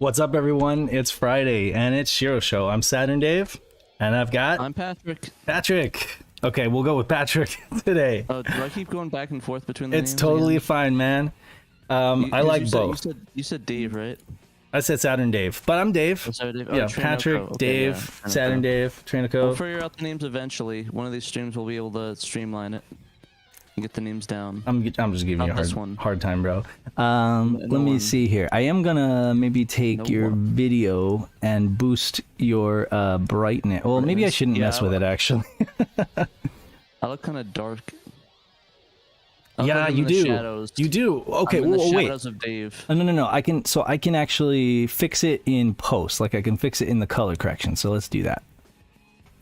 What's up, everyone? It's Friday, and it's Shiro Show. I'm Saturn Dave, and I've got I'm Patrick. Patrick. Okay, we'll go with Patrick today. Oh, do I keep going back and forth between the It's names totally again? fine, man. I like both. You said Dave, right? I said Saturn Dave, but I'm Dave. Oh, sorry, Dave. Yeah, Trainico. Patrick, Okay, Dave, yeah, Saturn Trainico. Dave, Trainico. We'll figure out the names eventually. One of these streams we'll be able to streamline it and get the names down. I'm just giving you Not this a one. hard time, bro. Let me see here. I am gonna maybe take No your one. video and boost your brightness. Well, maybe I Brightness? shouldn't Yeah, mess with it, actually. I look kind of dark. I look Yeah, like I'm you in the do. Shadows. You do. Okay, I'm in the wait. shadows of Dave. No. I can actually fix it in post. Like I can fix it in the color correction. So let's do that.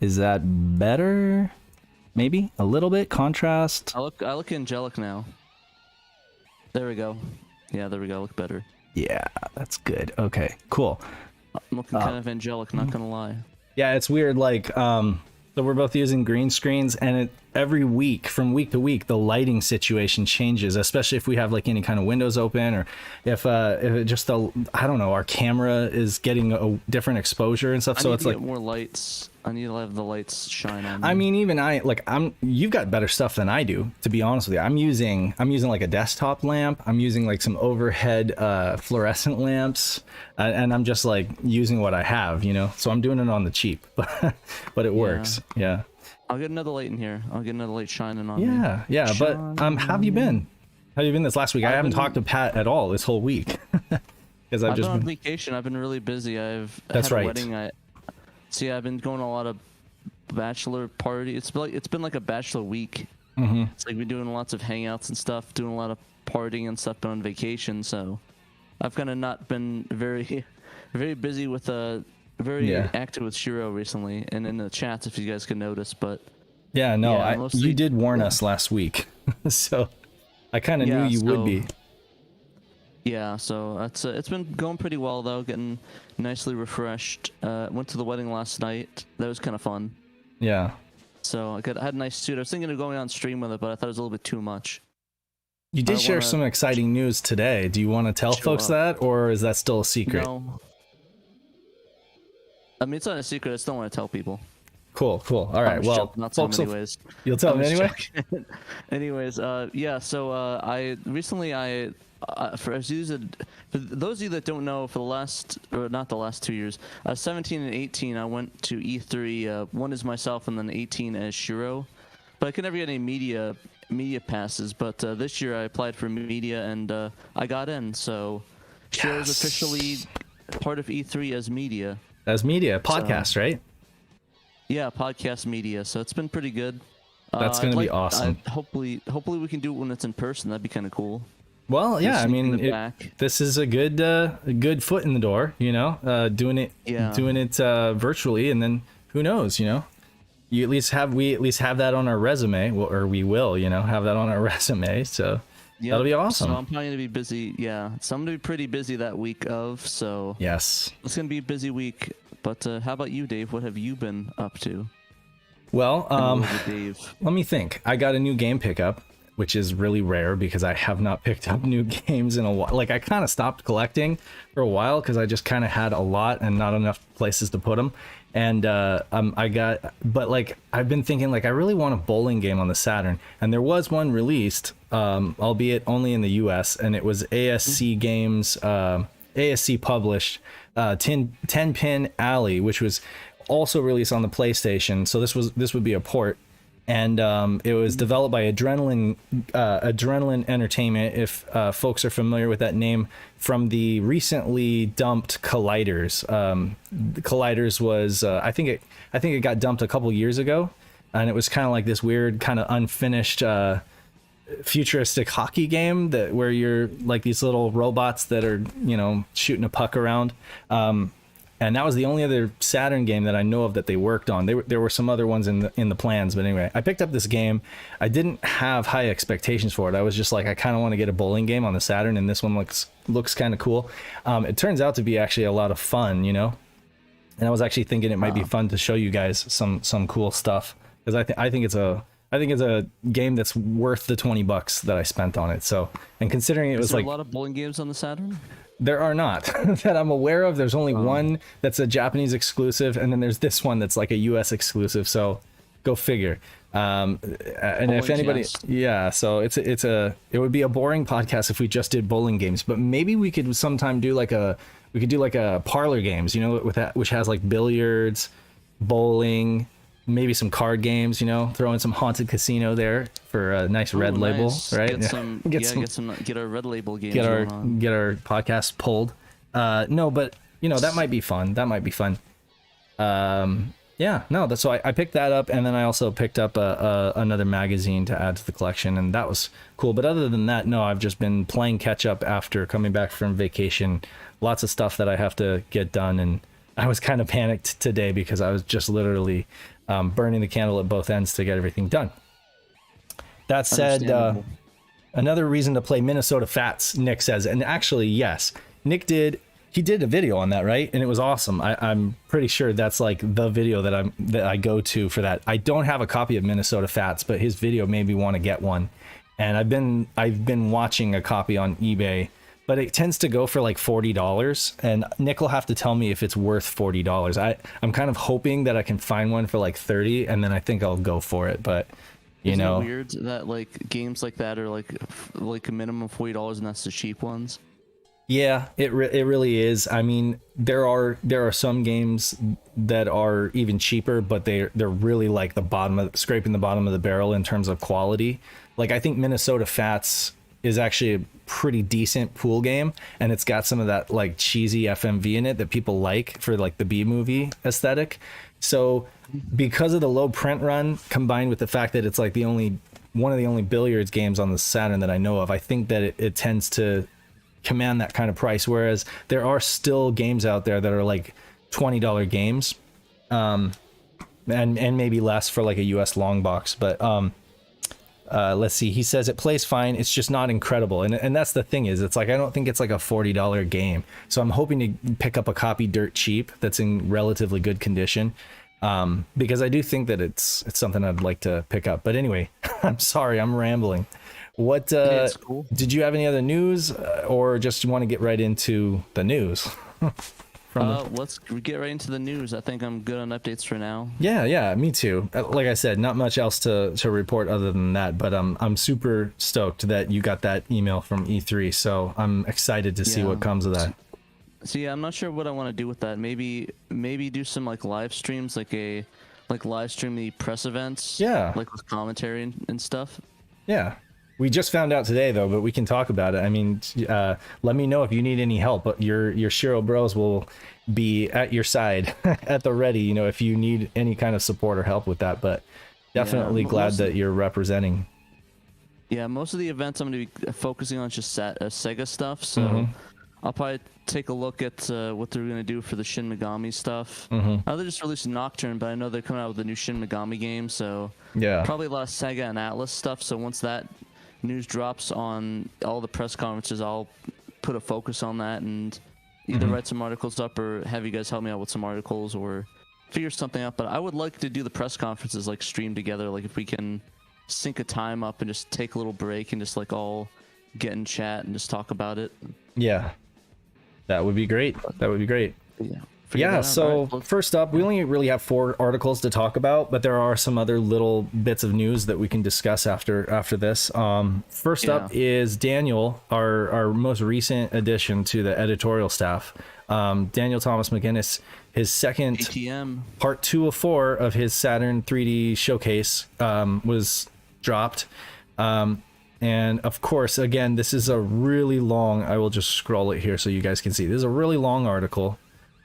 Is that better? Maybe a little bit contrast. I look angelic now. There we go. Yeah, there we go. I look better. Yeah, that's good. Okay, cool. I'm looking kind of angelic. Not gonna lie. Yeah, it's weird. Like, so we're both using green screens, and every week, from week to week, the lighting situation changes. Especially if we have like any kind of windows open, or if it just I don't know, our camera is getting a different exposure and stuff. I So need it's to like get more lights. I need to have the lights shine on me. I mean, even you've got better stuff than I do, to be honest with you. I'm using like a desktop lamp. I'm using like some overhead fluorescent lamps, and I'm just like using what I have, you know. So I'm doing it on the cheap, but it works. Yeah. I'll get another light in here. I'll get another light shining on me. Yeah. But how have you been? How have you been this last week? I haven't talked to Pat at all this whole week because I've been on vacation. I've been really busy. That's had a right. wedding. See, I've been going to a lot of bachelor party. It's been like a bachelor week. Mm-hmm. It's like we're doing lots of hangouts and stuff, doing a lot of partying and stuff. Been on vacation, so I've kind of not been very, very busy with very active with SHIRO recently, and in the chats if you guys can notice. But mostly, you did warn us last week, so I kind of knew you would be. Yeah, so it's been going pretty well though, getting nicely refreshed. Went to the wedding last night. That was kind of fun. Yeah. So I had a nice suit. I was thinking of going on stream with it, but I thought it was a little bit too much. You did share some exciting news today. Do you want to tell folks that, or is that still a secret? No. I mean, it's not a secret. I still want to tell people. Cool. All right. Well, not so anyways. You'll tell them anyway. Anyways, yeah. So I recently for those of you that don't know, for the last, or not the last 2 years, 17 and 18, I went to E3. One is myself, and then 18 as SHIRO. But I could never get any media passes. But this year I applied for media, and I got in. So SHIRO is officially part of E3 as media. As media, podcast, right? Yeah, podcast media. So it's been pretty good. That's gonna be awesome. Hopefully we can do it when it's in person. That'd be kind of cool. Well, yeah, I mean, this is a good foot in the door, you know, doing it virtually, and then who knows, you know, we at least have that on our resume, or we will, you know, have that on our resume. So that'll be awesome. So I'm probably gonna be busy. Yeah, so I'm gonna be pretty busy that week of. So yes, it's gonna be a busy week. But how about you, Dave? What have you been up to? Well, Dave. Let me think. I got a new game pickup, which is really rare because I have not picked up new games in a while. Like, I kind of stopped collecting for a while because I just kind of had a lot and not enough places to put them. And but like, I've been thinking, like, I really want a bowling game on the Saturn, and there was one released, albeit only in the US, and it was ASC Games, ASC published, 10 Pin Alley, which was also released on the PlayStation. So this would be a port. And it was developed by Adrenaline Entertainment, if folks are familiar with that name, from the recently dumped Colliders. The Colliders was, I think it got dumped a couple years ago, and it was kind of like this weird, kind of unfinished futuristic hockey game where you're like these little robots that are, you know, shooting a puck around. And that was the only other Saturn game that I know of that they worked on. There were some other ones in the plans, but anyway, I picked up this game. I didn't have high expectations for it. I was just like, I kind of want to get a bowling game on the Saturn, and this one looks kind of cool. It turns out to be actually a lot of fun, you know. And I was actually thinking it might be fun to show you guys some cool stuff, because I think it's a I think it's a game that's worth the $20 that I spent on it. So, and considering it was Is there like a lot of bowling games on the Saturn? there are not that I'm aware of. There's only one that's a Japanese exclusive, and then there's this one that's like a US exclusive. So, go figure. And if anybody, yeah, so it would be a boring podcast if we just did bowling games, but maybe we could sometime do like a parlor games, you know, with that, which has like billiards, bowling, maybe some card games, you know, throw in some haunted casino there for a nice red label, right? Get our red label games. Get our podcast pulled. No, but you know, that might be fun. Yeah, no, that's so I picked that up, and then I also picked up another magazine to add to the collection, and that was cool. But other than that, no, I've just been playing catch up after coming back from vacation. Lots of stuff that I have to get done, and I was kind of panicked today because I was just literally burning the candle at both ends to get everything done. That said, another reason to play Minnesota Fats, Nick says, and actually, yes, Nick did. He did a video on that, right? And it was awesome. I'm pretty sure that's like the video that I go to for that. I don't have a copy of Minnesota Fats, but his video made me want to get one. And I've been watching a copy on eBay, but it tends to go for like $40. And Nick will have to tell me if it's worth $40. I'm kind of hoping that I can find one for like 30, and then I think I'll go for it. But you Isn't know, it weird that like games like that are like a minimum of $40, and that's the cheap ones. Yeah, it really is. I mean, there are some games that are even cheaper, but they're really like scraping the bottom of the barrel in terms of quality. Like I think Minnesota Fats is actually a pretty decent pool game, and it's got some of that like cheesy FMV in it that people like for like the B movie aesthetic. So because of the low print run combined with the fact that it's like one of the only billiards games on the Saturn that I know of, I think that it tends to command that kind of price, whereas there are still games out there that are like $20 games, and maybe less for like a US long box. But let's see, he says it plays fine, it's just not incredible, and that's the thing, is it's like I don't think it's like a $40 game, so I'm hoping to pick up a copy dirt cheap that's in relatively good condition, because I do think that it's something I'd like to pick up. But anyway, I'm sorry, I'm rambling. What cool. Did you have any other news, or just want to get right into the news? Let's get right into the news. I think I'm good on updates for now. Yeah, me too. Like I said, not much else to report other than that, but I'm super stoked that you got that email from E3, so I'm excited to see what comes of that. So yeah, I'm not sure what I want to do with that. Maybe do some like live streams, like live stream the press events. Yeah. Like with commentary and stuff. Yeah. We just found out today, though, but we can talk about it. I mean, let me know if you need any help. Your SHIRO bros will be at your side at the ready, you know, if you need any kind of support or help with that. But definitely glad that you're representing. Yeah, most of the events I'm going to be focusing on just SEGA stuff. So I'll probably take a look at what they're going to do for the Shin Megami stuff. Now they just released Nocturne, but I know they're coming out with a new Shin Megami game. So yeah, probably a lot of SEGA and Atlas stuff. So once that news drops on all the press conferences, I'll put a focus on that and either write some articles up or have you guys help me out with some articles or figure something out. But I would like to do the press conferences like stream together, like if we can sync a time up and just take a little break and just like all get in chat and just talk about it. Yeah, that would be great. Yeah, so first up, we only really have 4 articles to talk about, but there are some other little bits of news that we can discuss after this. First up is Daniel, our most recent addition to the editorial staff. Daniel Thomas McGinnis, his second ATM. part 2 of 4 of his Saturn 3D showcase was dropped. And of course, again, this is a really long, I will just scroll it here so you guys can see. This is a really long article.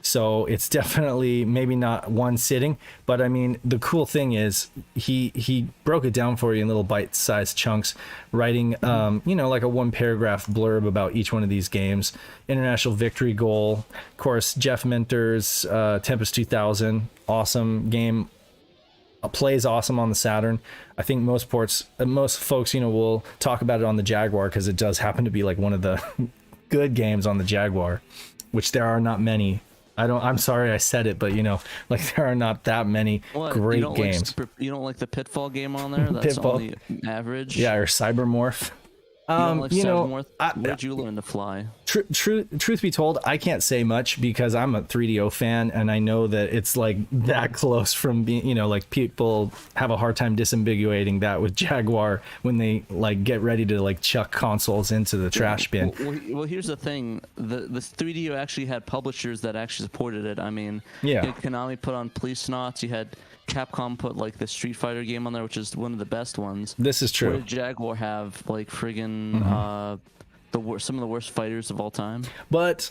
So it's definitely maybe not one sitting, but I mean, the cool thing is he broke it down for you in little bite-sized chunks, writing, you know, like a 1-paragraph blurb about each one of these games. International victory goal. Of course, Jeff Minter's Tempest 2000, awesome game. Plays awesome on the Saturn. I think most folks, you know, will talk about it on the Jaguar because it does happen to be like one of the good games on the Jaguar, which there are not many I'm sorry I said it, but like there are not that many What? great You don't games. you don't like the Pitfall game on there? That's Pitfall. only average. Yeah, or Cybermorph. You don't like Cybermorph? I, Where'd you learn to fly? truth be told, I can't say much because I'm a 3DO fan, and I know that it's like that close from being, like people have a hard time disambiguating that with Jaguar when they like get ready to like chuck consoles into the trash bin. Well, here's the thing: the 3DO actually had publishers that actually supported it. I mean, Yeah. you had Konami put on Police Knots. You had Capcom put like the Street Fighter game on there, which is one of the best ones. This is true. Where did Jaguar have like friggin' some of the worst fighters of all time? But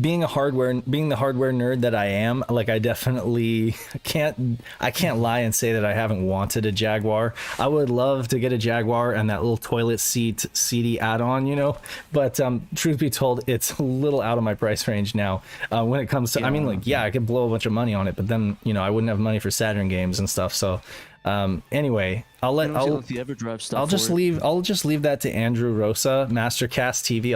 being the hardware nerd that I am, like I definitely can't lie and say that I haven't wanted a Jaguar. I would love to get a Jaguar and that little toilet seat CD add-on, but truth be told, it's a little out of my price range now when it comes to, I mean, like, yeah, I could blow a bunch of money on it, but then I wouldn't have money for Saturn games and stuff. So anyway, I'll just leave that to Andrew Rosa, Mastercast TV.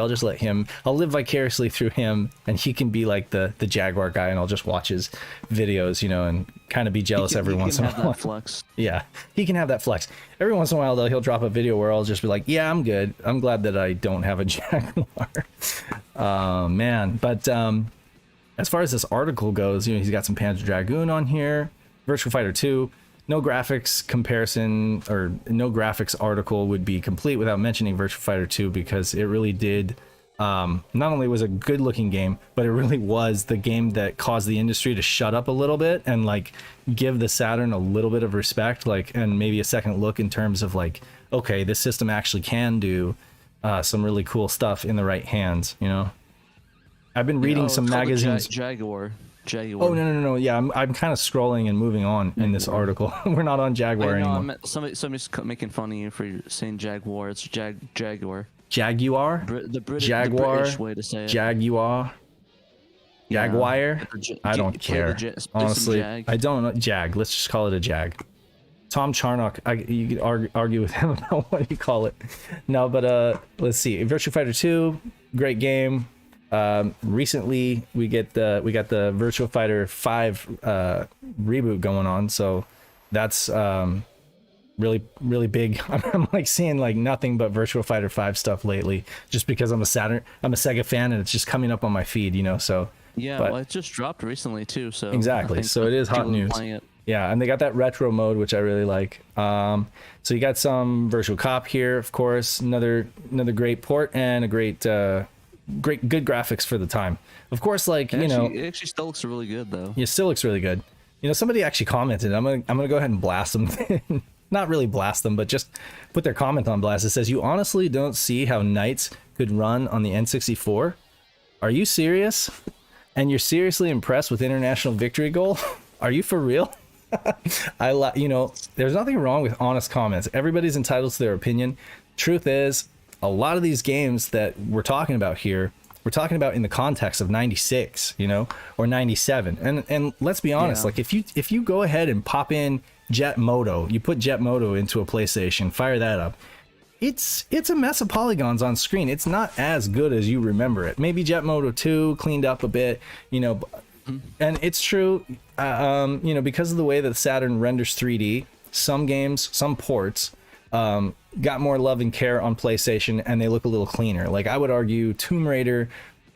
I'll live vicariously through him, and he can be like the Jaguar guy, and I'll just watch his videos, and kind of be jealous every once in a while. Flex. Yeah, he can have that flex. Every once in a while, though, he'll drop a video where I'll just be like, yeah, I'm good. I'm glad that I don't have a Jaguar. Man. But as far as this article goes, he's got some Panzer Dragoon on here, Virtua Fighter 2. No graphics comparison or no graphics article would be complete without mentioning Virtua Fighter 2, because it really did, not only was a good looking game, but it really was the game that caused the industry to shut up a little bit and like give the Saturn a little bit of respect, like, and maybe a second look in terms of like, okay, this system actually can do some really cool stuff in the right hands. I've been reading some magazines. Jaguar. Oh no! Yeah, I'm kind of scrolling and moving on in this article. We're not on Jaguar anymore. Somebody's making fun of you for saying Jaguar. It's Jaguar. Jaguar. The British way to say it. Jaguar. Jaguar. I don't care. Honestly, I don't know. Jag. Let's just call it a Jag. Tom Charnock. You could argue with him about what you call it. No, but let's see. Virtua Fighter 2, great game. Recently we got the Virtua Fighter 5 reboot going on, so that's really big. I'm like seeing like nothing but Virtua Fighter 5 stuff lately, just because I'm a Sega fan and it's just coming up on my feed, so yeah. Well, it just dropped recently too, so exactly, so it is hot news. Yeah, and they got that retro mode, which I really like. So you got some Virtual Cop here, of course, another great port and a great good graphics for the time. Of course, like, it actually still looks really good though. It still looks really good. Somebody actually commented. I'm gonna go ahead and blast them. Not really blast them, but just put their comment on blast. It says, "You honestly don't see how Knights could run on the N64? Are you serious? And you're seriously impressed with International Victory Goal? Are you for real?" There's nothing wrong with honest comments. Everybody's entitled to their opinion. Truth is, a lot of these games that we're talking about here, we're talking about in the context of 96, or 97. And let's be honest, like if you go ahead and pop in Jet Moto, you put Jet Moto into a PlayStation, fire that up, it's a mess of polygons on screen. It's not as good as you remember it. Maybe Jet Moto 2 cleaned up a bit, and it's true, because of the way that Saturn renders 3D, some games, some ports, got more love and care on PlayStation, and they look a little cleaner. Like, I would argue Tomb Raider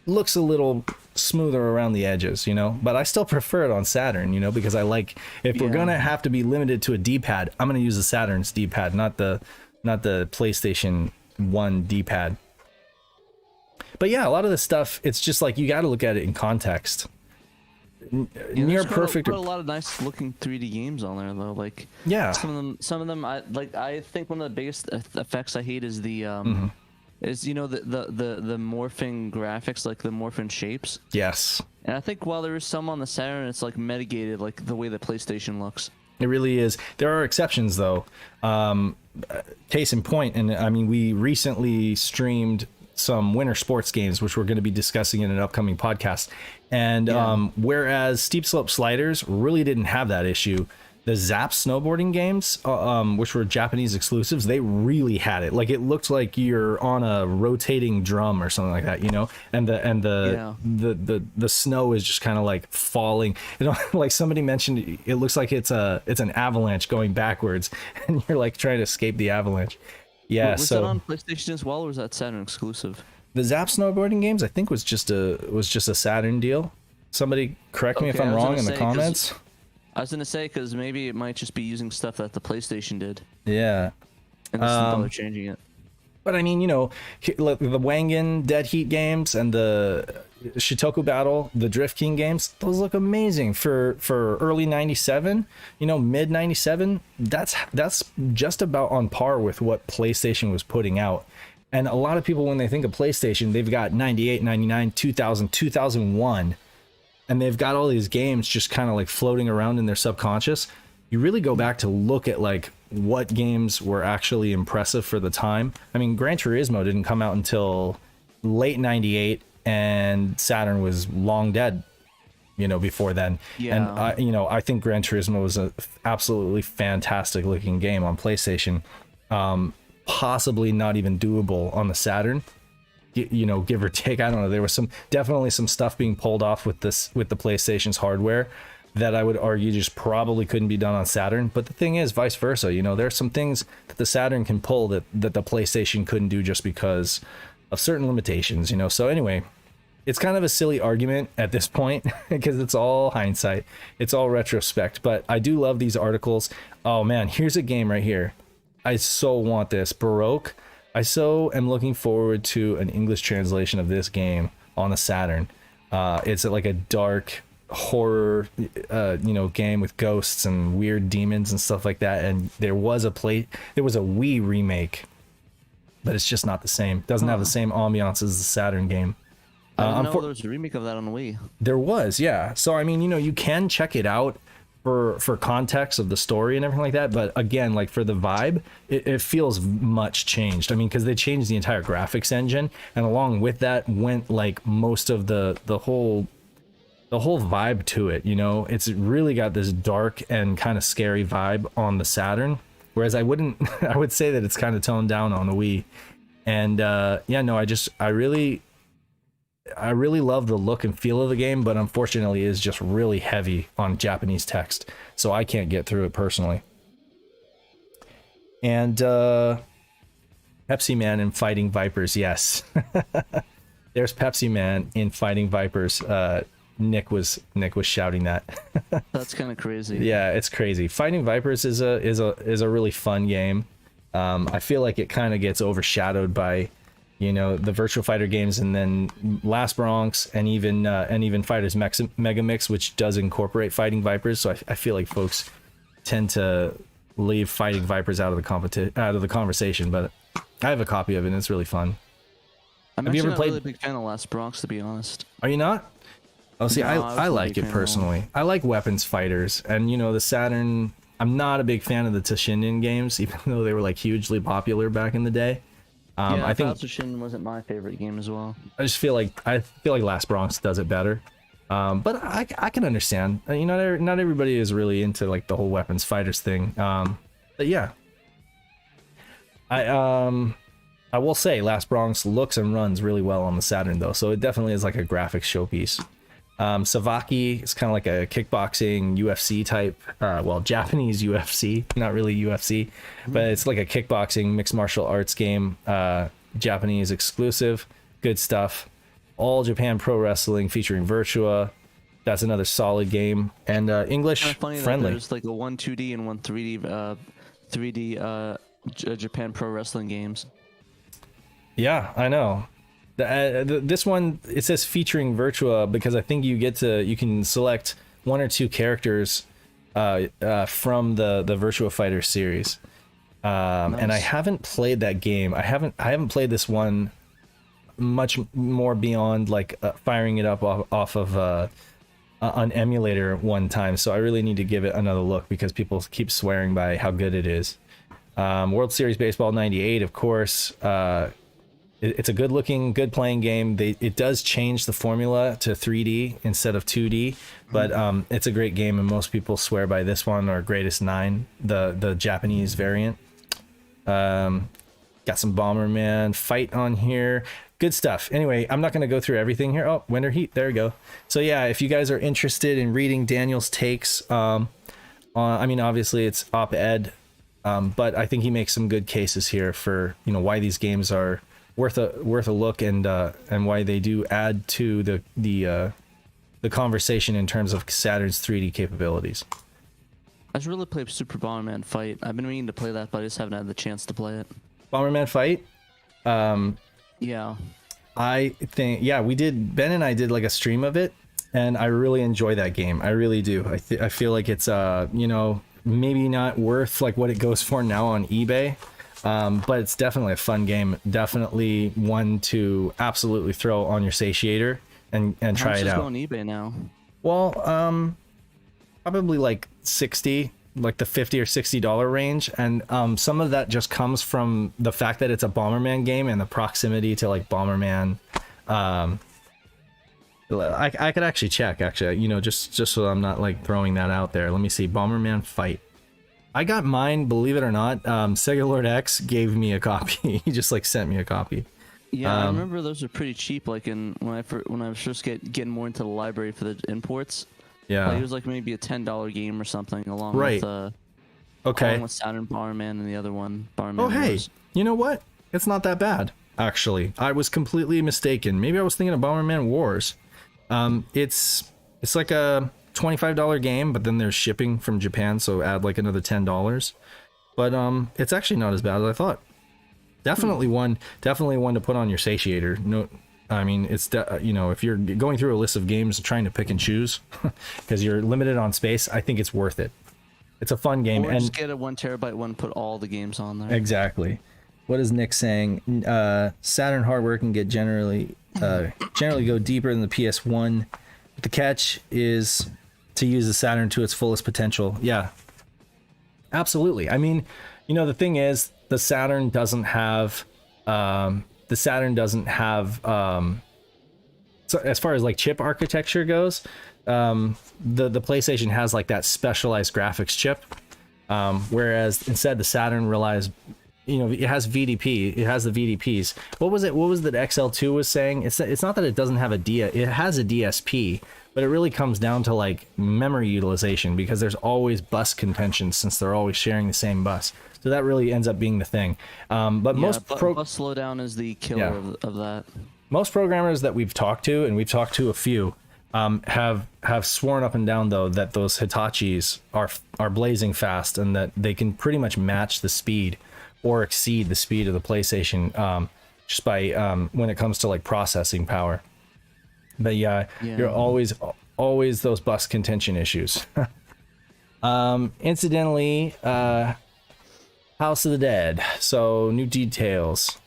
looks a little smoother around the edges, but I still prefer it on Saturn, because I like, if we're gonna have to be limited to a D-pad, I'm gonna use the Saturn's D-pad, not the PlayStation 1 D-pad. But yeah, a lot of this stuff, it's just like, you got to look at it in context. Near perfect. Put a lot of nice looking 3D games on there though. Like, yeah, some of them. I think one of the biggest effects I hate is the is the morphing graphics, like the morphing shapes. Yes. And I think while there is some on the Saturn, it's like mitigated, like the way the PlayStation looks. It really is. There are exceptions though. Case in point, and I mean, we recently streamed some winter sports games, which we're going to be discussing in an upcoming podcast. And whereas Steep Slope Sliders really didn't have that issue, the Zap snowboarding games, which were Japanese exclusives, they really had it. Like, it looked like you're on a rotating drum or something like that, you know. And the snow is just kind of like falling. You know, like somebody mentioned, it looks like it's an avalanche going backwards, and you're like trying to escape the avalanche. Yeah. Was so that on PlayStation as well, or was that Saturn exclusive? the Zap snowboarding games, I think, was just a Saturn deal. Somebody correct me if Okay, I'm I was wrong gonna in the say, 'cause- comments. I was gonna say because maybe it might just be using stuff that the PlayStation did, Yeah. and this is probably changing it. But I mean, you know, like the Wangan Dead Heat games and the Shitoku Battle, the Drift King games, those look amazing for early 97, you know, mid 97. That's just about on par with what PlayStation was putting out. And a lot of people, when they think of PlayStation, they've got 98, 99, 2000, 2001, and they've got all these games just kind of like floating around in their subconscious. You really go back to look at like what games were actually impressive for the time. I mean, Gran Turismo didn't come out until late 98, and Saturn was long dead, you know, before then. Yeah. And I think Gran Turismo was a absolutely fantastic looking game on PlayStation. Possibly not even doable on the Saturn, you know, give or take. I don't know. There was definitely some stuff being pulled off with the PlayStation's hardware that I would argue just probably couldn't be done on Saturn. But the thing is, vice versa. You know, there's some things that the Saturn can pull that the PlayStation couldn't do just because of certain limitations, you know. So anyway, it's kind of a silly argument at this point because it's all hindsight. It's all retrospect. But I do love these articles. Oh man, here's a game right here. I so want this. Baroque. I so am looking forward to an English translation of this game on the Saturn. It's like a dark horror, game with ghosts and weird demons and stuff like that. And there was a Wii remake, but it's just not the same. It doesn't have the same ambiance as the Saturn game. I didn't know there was a remake of that on Wii. There was, yeah. So I mean, you know, you can check it out for context of the story and everything like that, but again, like for the vibe, it feels much changed. I mean, because they changed the entire graphics engine, and along with that went like most of the whole vibe to it. You know, it's really got this dark and kind of scary vibe on the Saturn, whereas I would say that it's kind of toned down on the Wii. And I really love the look and feel of the game, but unfortunately it is just really heavy on Japanese text, so I can't get through it personally. And Pepsi Man in Fighting Vipers, yes. There's Pepsi Man in Fighting Vipers. Nick was shouting that. That's kind of crazy. Yeah, it's crazy. Fighting Vipers is a really fun game. I feel like it kind of gets overshadowed by, you know, the Virtua Fighter games, and then Last Bronx, and even Fighters Mega Mix, which does incorporate Fighting Vipers. So I feel like folks tend to leave Fighting Vipers out of the conversation. But I have a copy of it, and it's really fun. I'm Have you actually ever played? not really a big fan of Last Bronx, to be honest. Are you not? Oh, see, No, I like it personally. I like weapons fighters, and you know, the Saturn. I'm not a big fan of the Toshinden games, even though they were like hugely popular back in the day. I think Shin wasn't my favorite game as well. I feel like Last Bronx does it better. But I can understand. You know, not everybody is really into like the whole weapons fighters thing. But yeah, I will say Last Bronx looks and runs really well on the Saturn though, so it definitely is like a graphics showpiece. Savaki is kind of like a kickboxing UFC type, Japanese UFC, not really UFC, but it's like a kickboxing mixed martial arts game, Japanese exclusive, good stuff. All Japan Pro Wrestling featuring Virtua. That's another solid game, and English Funny friendly. That there's like a 1 2D and 1 3D Japan Pro Wrestling games. Yeah, I know. This one, it says featuring Virtua because I think you can select one or two characters from the Virtua Fighter series. Nice. And I haven't played that game. I haven't played this one much more beyond like firing it up off of an emulator one time. So I really need to give it another look because people keep swearing by how good it is. World Series Baseball 98, of course. It's a good looking, good playing game. It does change the formula to 3D instead of 2D, but it's a great game, and most people swear by this one, or Greatest 9, the Japanese variant. Got some Bomberman fight on here. Good stuff. Anyway, I'm not going to go through everything here. Oh, Winter Heat. There we go. So yeah, if you guys are interested in reading Daniel's takes, I mean, obviously it's op-ed, but I think he makes some good cases here for, you know, why these games are worth a look, and why they do add to the conversation in terms of Saturn's 3D capabilities. I should really play Super Bomberman Fight. I've been meaning to play that, but I just haven't had the chance to play it. Bomberman Fight? Yeah. I think, yeah, Ben and I did like a stream of it, and I really enjoy that game. I really do. I feel like it's, you know, maybe not worth like what it goes for now on eBay, but it's definitely a fun game. Definitely one to absolutely throw on your satiator and try it out. How much is going on eBay now? Well, probably like 60, like the $50 or $60 range, and some of that just comes from the fact that it's a Bomberman game and the proximity to like Bomberman. I could actually check, you know, just so I'm not like throwing that out there. Let me see. Bomberman Fight. I got mine, believe it or not. Sega Lord X gave me a copy. He just like sent me a copy. Yeah, I remember those were pretty cheap. Like when I was first getting more into the library for the imports. Yeah, like, it was like maybe a $10 game or something, along right. with okay, along with Saturn Bomberman and the other one, Bomberman. Oh hey, Wars. You know what? It's not that bad actually. I was completely mistaken. Maybe I was thinking of Bomberman Wars. It's like a $25 game, but then there's shipping from Japan, so add like another $10. But it's actually not as bad as I thought. Definitely one to put on your satiator. No, I mean, it's you know, if you're going through a list of games and trying to pick and choose because you're limited on space, I think it's worth it. It's a fun game, or and just get a 1 terabyte one, put all the games on there. Exactly. What is Nick saying? Saturn hardware can get generally go deeper than the PS1. But the catch is to use the Saturn to its fullest potential. Yeah, absolutely. I mean, you know, the thing is, the Saturn doesn't have so as far as like chip architecture goes, the PlayStation has like that specialized graphics chip, whereas instead the Saturn relies, you know, it has VDP. It has the VDPs. What was that XL2 was saying? It's not that it doesn't have it has a DSP, but it really comes down to like memory utilization, because there's always bus contention since they're always sharing the same bus. So that really ends up being the thing. But most bus slowdown is the killer of that. Most programmers that we've talked to, and we've talked to a few, have sworn up and down though that those Hitachis are blazing fast, and that they can pretty much match the speed or exceed the speed of the PlayStation, just by when it comes to like processing power. But yeah. You're always those bus contention issues. Incidentally, House of the Dead. So new details.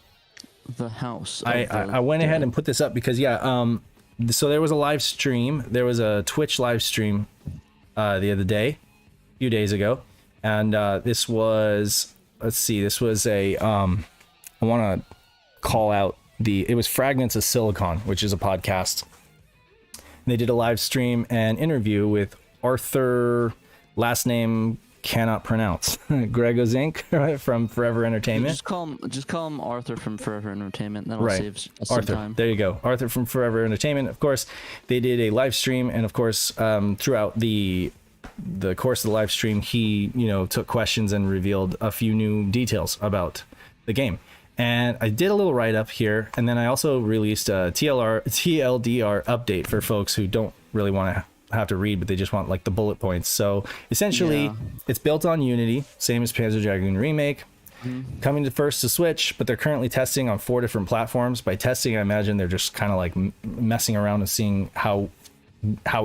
The house. I went ahead and put this up because so there was a live stream. There was a Twitch live stream the other day, a few days ago, and this was, let's see, this was a I want to call out it was Fragments of Silicon, which is a podcast. They did a live stream and interview with Arthur, last name cannot pronounce, Gregozink, right, from Forever Entertainment. Just call him Arthur from Forever Entertainment. That'll right. save us some time. There you go. Arthur from Forever Entertainment. Of course, they did a live stream, and of course, throughout the course of the live stream, he, you know, took questions and revealed a few new details about the game. And I did a little write-up here, and then I also released a TLDR update for folks who don't really want to have to read, but they just want like the bullet points. So essentially, it's built on Unity, same as Panzer Dragoon Remake, coming to first to Switch, but they're currently testing on 4 different platforms. By testing, I imagine they're just kind of like messing around and seeing how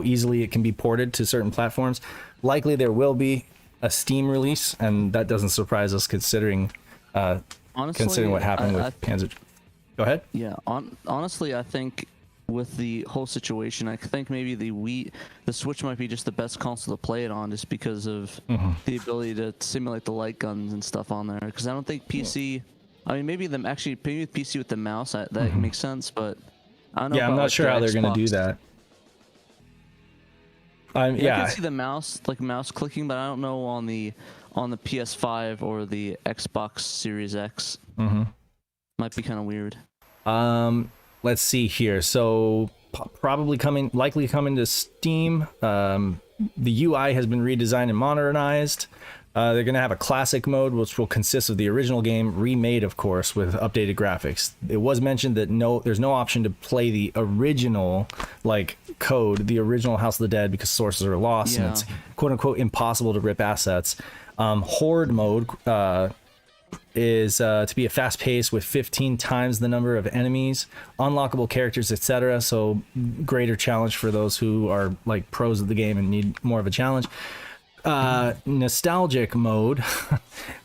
easily it can be ported to certain platforms. Likely there will be a Steam release, and that doesn't surprise us considering honestly, considering what happened with Panzer. Go ahead. Yeah, honestly, I think with the whole situation, I think maybe the Switch might be just the best console to play it on, just because of the ability to simulate the light guns and stuff on there. Because I don't think PC I mean, maybe maybe with PC with the mouse that makes sense, but I don't know. Yeah, I'm about, not like, sure the how they're going to do Xbox. that. Yeah, I Yeah, can see the mouse clicking, but I don't know on the PS5 or the Xbox Series X. Might be kind of weird. let's see here. So likely coming to Steam. The UI has been redesigned and modernized. They're going to have a classic mode, which will consist of the original game remade, of course, with updated graphics. It was mentioned that there's no option to play the original code, the original House of the Dead, because sources are lost and it's quote unquote impossible to rip assets. Horde mode is to be a fast pace with 15 times the number of enemies, unlockable characters, etc. So greater challenge for those who are like pros of the game and need more of a challenge. Nostalgic mode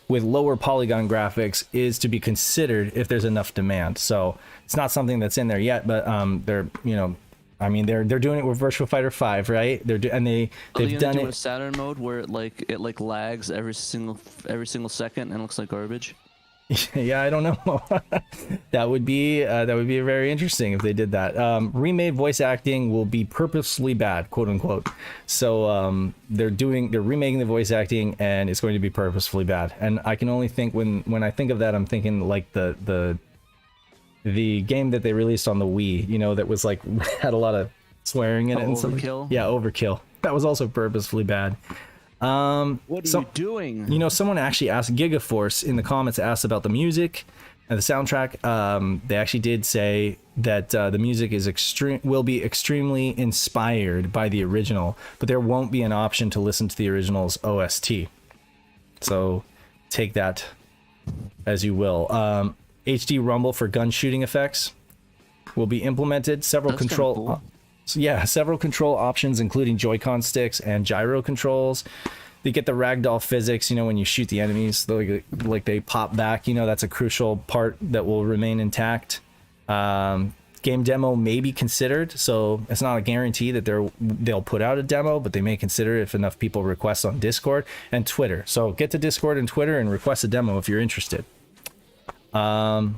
with lower polygon graphics is to be considered if there's enough demand. So it's not something that's in there yet, but they're they're doing it with Virtua Fighter 5, right? They've done it. A Saturn mode where it lags every single second and looks like garbage. Yeah, I don't know. That would be very interesting if they did that. Remade voice acting will be purposely bad, quote unquote. So they're remaking the voice acting and it's going to be purposefully bad. And I can only think when I think of that, I'm thinking like the game that they released on the Wii, you know, that was like had a lot of swearing in it and stuff. Overkill? Yeah, Overkill. That was also purposefully bad. What are you doing? You know, someone actually asked, Gigaforce in the comments asked about the music and the soundtrack. They actually did say that the music will be extremely inspired by the original, but there won't be an option to listen to the original's OST. So take that as you will. HD rumble for gun shooting effects will be implemented. Several control options, including Joy-Con sticks and gyro controls. They get the ragdoll physics, you know, when you shoot the enemies, they pop back. You know, that's a crucial part that will remain intact. Game demo may be considered, so it's not a guarantee that they'll put out a demo, but they may consider it if enough people request on Discord and Twitter. So get to Discord and Twitter and request a demo if you're interested. I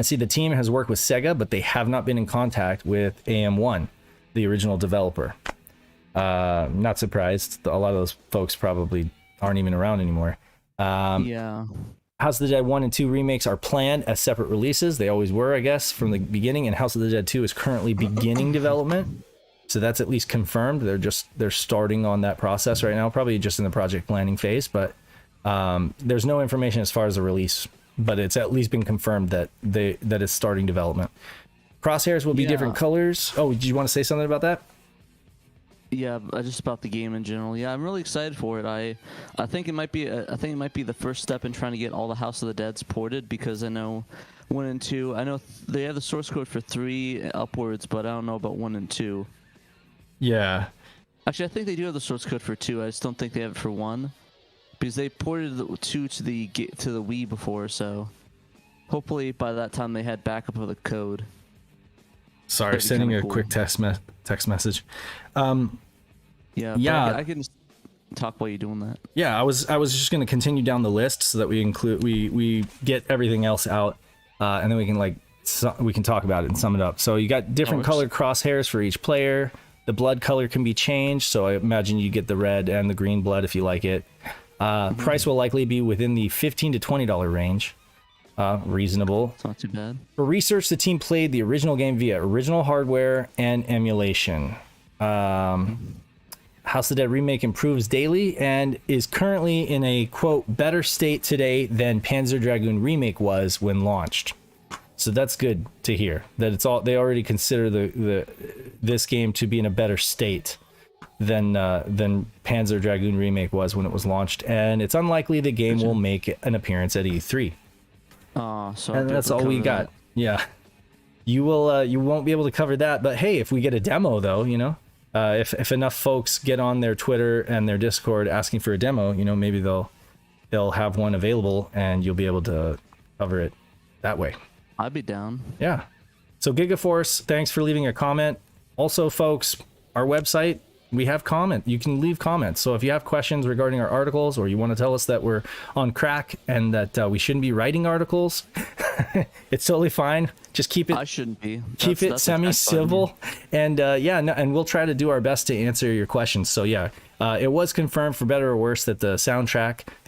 see the team has worked with SEGA, but they have not been in contact with AM1, the original developer. Not surprised. A lot of those folks probably aren't even around anymore. Yeah. House of the Dead 1 and 2 remakes are planned as separate releases. They always were, I guess, from the beginning. And House of the Dead 2 is currently beginning development. So that's at least confirmed. They're starting on that process right now, probably just in the project planning phase. But there's no information as far as the release. But it's at least been confirmed that it's starting development. Crosshairs will be different colors. Oh, did you want to say something about that? Yeah, just about the game in general. Yeah, I'm really excited for it. I think it might be the first step in trying to get all the House of the Deads ported, because I know 1 and 2. I know they have the source code for 3 upwards, but I don't know about 1 and 2. Yeah. Actually, I think they do have the source code for 2. I just don't think they have it for 1. Because they ported the 2 to the Wii before, so hopefully by that time they had backup of the code. Sorry, sending a quick text message. Yeah. I can talk while you're doing that. Yeah, I was just going to continue down the list so that we get everything else out, and then we can talk about it and sum it up. So you got different colored crosshairs for each player. The blood color can be changed, so I imagine you get the red and the green blood if you like it. Price will likely be within the $15 to $20 range. Reasonable. It's not too bad. For research, the team played the original game via original hardware and emulation. House of the Dead Remake improves daily and is currently in a, quote, better state today than Panzer Dragoon Remake was when launched. So that's good to hear that they already consider this game to be in a better state than Panzer Dragoon Remake was when it was launched, and it's unlikely the game will make an appearance at E3. And that's all we got. Yeah, you won't be able to cover that, but hey, if we get a demo though, you know, if enough folks get on their Twitter and their Discord asking for a demo, you know, maybe they'll have one available and you'll be able to cover it that way. I'd be down. Yeah. So Gigaforce, thanks for leaving a comment. Also, folks, our website, we have you can leave comments. So if you have questions regarding our articles, or you want to tell us that we're on crack and that we shouldn't be writing articles, it's totally fine. Just keep it. I shouldn't be. Keep it semi-civil, and and we'll try to do our best to answer your questions. So yeah, it was confirmed, for better or worse, that the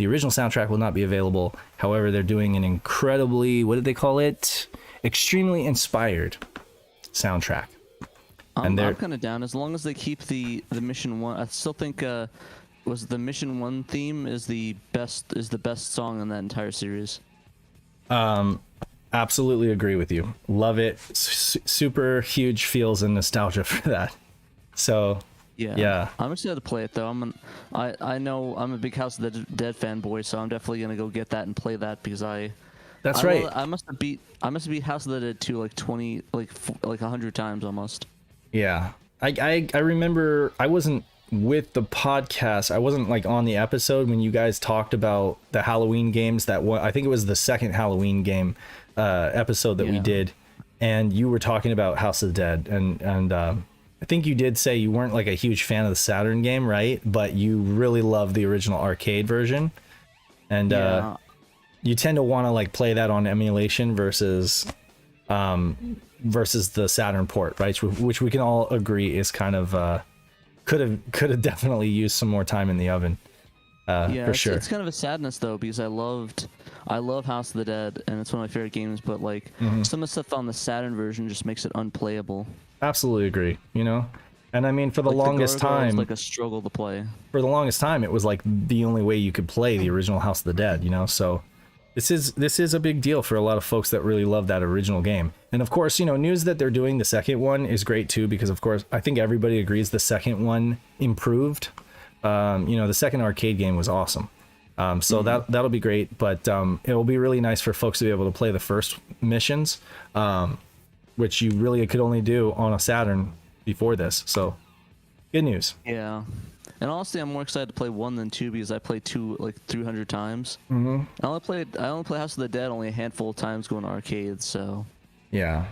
original soundtrack, will not be available. However, they're doing an incredibly, what did they call it? Extremely inspired soundtrack. I'm kind of down as long as they keep the Mission 1. I still think was the Mission 1 theme is the best song in that entire series. Absolutely agree with you. Love it. Super huge feels and nostalgia for that. So yeah. I'm excited to play it though. I know I'm a big House of the Dead fanboy, so I'm definitely gonna go get that and play that because That's right. I must have beat House of the Dead 2 like 20 like 100 times almost. Yeah. I remember I wasn't with the podcast. I wasn't like on the episode when you guys talked about the Halloween games. I think it was the second Halloween game episode that we did, and you were talking about House of the Dead, and I think you did say you weren't like a huge fan of the Saturn game, right? But you really love the original arcade version, and you tend to want to like play that on emulation versus the Saturn port, right? Which we can all agree is kind of could have definitely used some more time in the oven. For sure. It's kind of a sadness though, because I love House of the Dead and it's one of my favorite games, but like some of the stuff on the Saturn version just makes it unplayable. Absolutely agree. And I mean, for the longest time, it's like a struggle to play. For the longest time, it was like the only way you could play the original House of the Dead. So this is a big deal for a lot of folks that really love that original game. And of course, news that they're doing the second one is great too, because of course I think everybody agrees the second one improved. The second arcade game was awesome. So that'll be great, but it'll be really nice for folks to be able to play the first missions, which you really could only do on a Saturn before this. So good news. Yeah. And honestly, I'm more excited to play 1 than 2 because I played 2 like 300 times. Mm-hmm. I only play House of the Dead only a handful of times going to arcades. So yeah,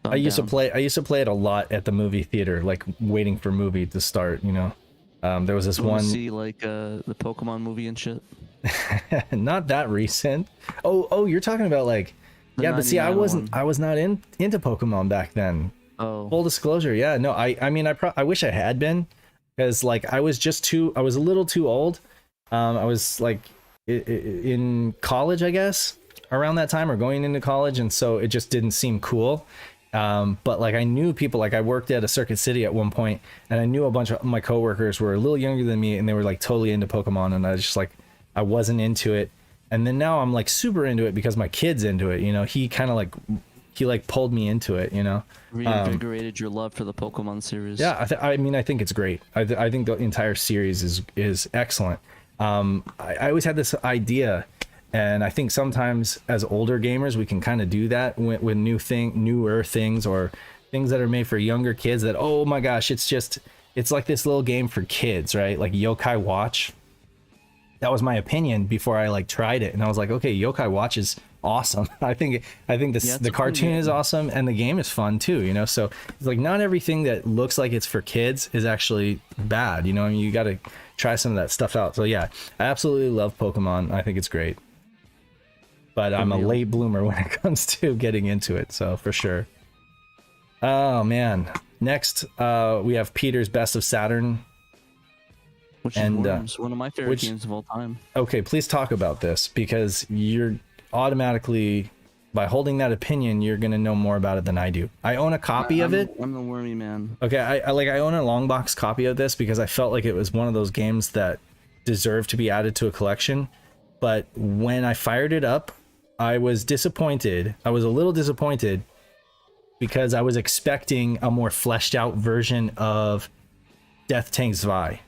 I used to play it a lot at the movie theater, like waiting for movie to start. There was this one. See like the Pokemon movie and shit. Not that recent. Oh, you're talking about like but see, I was not into Pokemon back then. Oh, full disclosure, yeah, no, I mean, I wish I had been, because like I was a little too old. I was like in college, I guess, around that time, or going into college, and so it just didn't seem cool. But like I knew people, like I worked at a Circuit City at one point, and I knew a bunch of my coworkers were a little younger than me, and they were like totally into Pokemon, and I was just like, I wasn't into it. And then now I'm like super into it because my kid's into it. He kind of like pulled me into it. Reinvigorated your love for the Pokemon series. Yeah, I think it's great. I think the entire series is excellent. I always had this idea, and I think sometimes as older gamers we can kind of do that with newer things, or things that are made for younger kids, that, oh my gosh, it's like this little game for kids, right? Like Yokai Watch. That was my opinion before I like tried it, and I was like, okay, Yokai Watch is awesome. I think the cartoon is awesome, and the game is fun too. So it's like not everything that looks like it's for kids is actually bad. I mean, you got to try some of that stuff out. So yeah, I absolutely love Pokemon. I think it's great, but I'm a late bloomer when it comes to getting into it. So for sure. Oh man, next we have Peter's Best of Saturn. Which is Worms, one of my favorite games of all time. Okay, please talk about this, because you're automatically, by holding that opinion, you're gonna know more about it than I do. I own a copy of it. I'm the wormy man. Okay, I own a long box copy of this because I felt like it was one of those games that deserved to be added to a collection. But when I fired it up, I was disappointed. I was a little disappointed because I was expecting a more fleshed out version of Death Tank Zwei.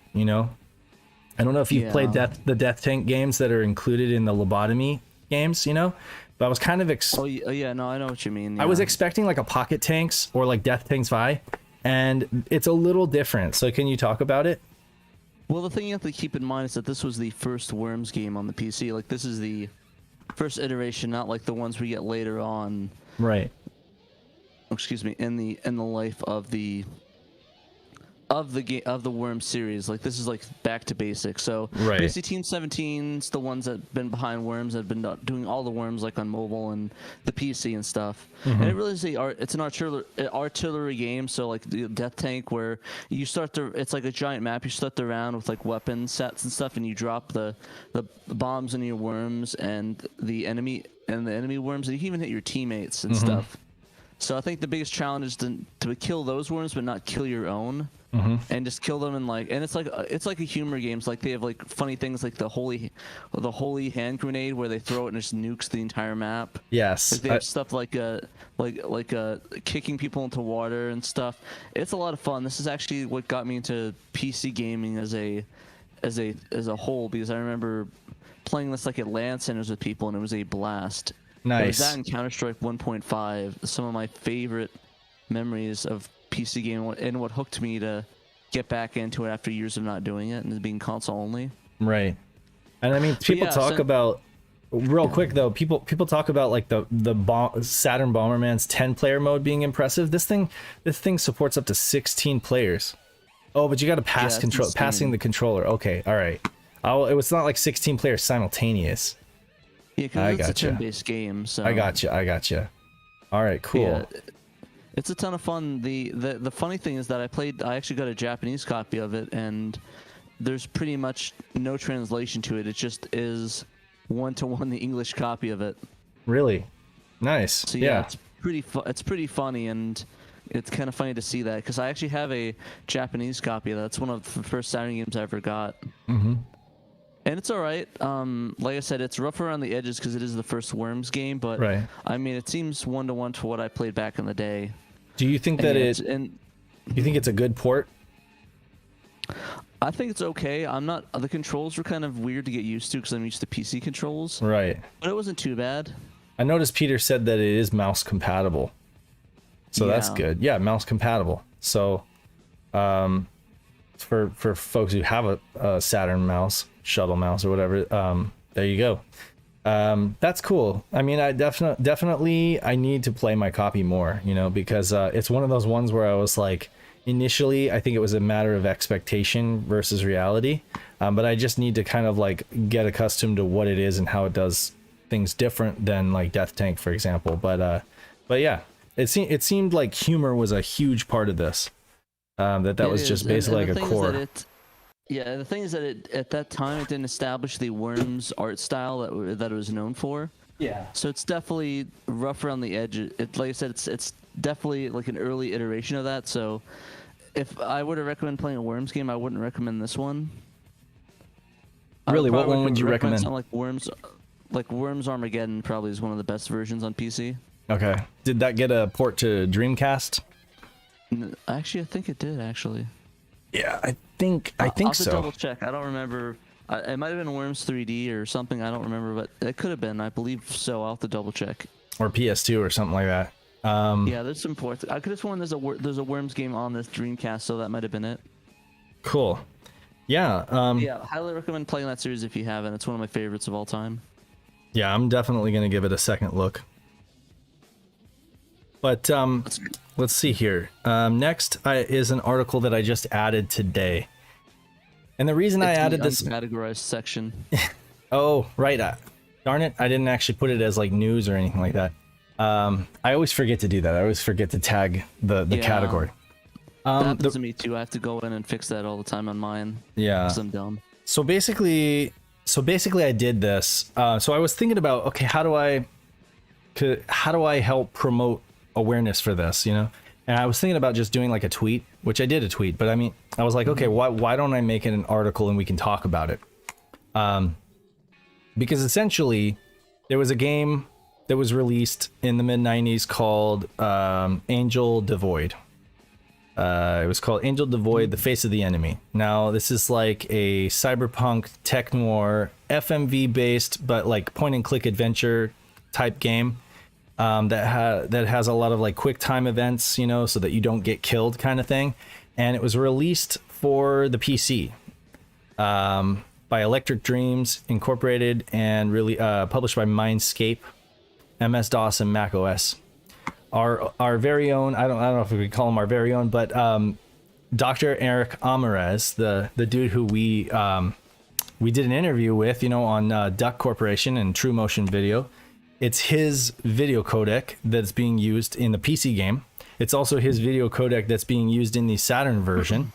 I don't know if you've played the Death Tank games that are included in the Lobotomy games, but I was kind of no, I know what you mean. Yeah. I was expecting like a Pocket Tanks or like Death Tank Zwei, and it's a little different. So can you talk about it? Well, the thing you have to keep in mind is that this was the first Worms game on the PC. Like, this is the first iteration, not like the ones we get later on. Right. Excuse me, in the life of the of the Worm series. Like this is like back to basics. So Right. basically Team 17's the ones that've been behind Worms, that have been doing all the Worms like on mobile and the PC and stuff. And it really is it's an artillery game. So like the Death Tank, where you start it's like a giant map. You start the round with like weapon sets and stuff, and you drop the bombs into your Worms and the enemy Worms, and you can even hit your teammates and stuff. So I think the biggest challenge is to kill those Worms, but not kill your own, and just kill them. And it's like a humor game. It's like they have like funny things like the holy hand grenade, where they throw it and it just nukes the entire map. Yes. Like they have stuff like kicking people into water and stuff. It's a lot of fun. This is actually what got me into PC gaming as a whole, because I remember playing this like at LAN centers with people, and it was a blast. Nice. It was that in Counter-Strike 1.5, some of my favorite memories of PC gaming, and what hooked me to get back into it after years of not doing it and being console only. Right. And I mean, people talk about, real quick though, people talk about like the Saturn Bomberman's 10-player mode being impressive. This thing supports up to 16 players. Oh, but you got to passing the controller. Okay, all right. It was not like 16 players simultaneous. Yeah, because it's a turn-based game. So I gotcha. All right, cool. Yeah, it's a ton of fun. The funny thing is that I actually got a Japanese copy of it, and there's pretty much no translation to it. It just is one-to-one the English copy of it. Really? Nice. So yeah, it's pretty funny, and it's kind of funny to see that, because I actually have a Japanese copy of that. It's one of the first Saturn games I ever got. And it's all right. Like I said, it's rough around the edges because it is the first Worms game, but I mean, it seems one-to-one to what I played back in the day. Do you think that you think it's a good port? I think it's okay. The controls were kind of weird to get used to because I'm used to PC controls. Right. But it wasn't too bad. I noticed Peter said that it is mouse compatible. So that's good. Yeah, mouse compatible. So for folks who have a Saturn mouse, shuttle mouse or whatever, there you go. That's cool. I mean, I definitely I need to play my copy more, because it's one of those ones where I was like, initially I think it was a matter of expectation versus reality, but I just need to kind of like get accustomed to what it is and how it does things different than like Death Tank, for example. But yeah, it seemed like humor was a huge part of this. That was just basically like a core. The thing is that at that time it didn't establish the Worms art style that it was known for. Yeah. So it's definitely rough around the edge. Like I said, it's definitely like an early iteration of that. So if I were to recommend playing a Worms game, I wouldn't recommend this one. Really, what one would you recommend? Something like Worms Armageddon probably is one of the best versions on PC. Okay. Did that get a port to Dreamcast? Actually, I think it did. Actually. Yeah, I think so. I'll have to double check. I don't remember. It might have been Worms 3D or something. I don't remember, but it could have been. I believe so. I'll have to double check. Or PS2 or something like that. Yeah, there's some ports. I could have sworn there's a Worms game on this Dreamcast, so that might have been it. Cool. Yeah. Yeah, highly recommend playing that series if you haven't. It's one of my favorites of all time. Yeah, I'm definitely gonna give it a second look. But let's see here. Next is an article that I just added today. And the reason I added this categorized section. Oh, right. Darn it. I didn't actually put it as like news or anything like that. I always forget to do that. I always forget to tag the category. That happens to me too. I have to go in and fix that all the time on mine. Yeah. Because I'm dumb. So basically I did this. So I was thinking about, okay, how do I help promote awareness for this, And I was thinking about just doing like a tweet, which I did a tweet, but I mean, I was like, okay, why don't I make it an article and we can talk about it? Because essentially there was a game that was released in the mid-90s called Angel Devoid. It was called Angel Devoid, The Face of the Enemy. Now, this is like a cyberpunk tech noir FMV based, but like point and click adventure type game. That has a lot of like quick time events, so that you don't get killed kind of thing. And it was released for the PC by Electric Dreams Incorporated and really published by Mindscape, MS-DOS, and Mac OS. Our very own, I don't know if we could call them our very own, but Dr. Eric Amarez, the dude who we did an interview with, on Duck Corporation and True Motion Video. It's his video codec that's being used in the PC game. It's also his video codec that's being used in the Saturn version.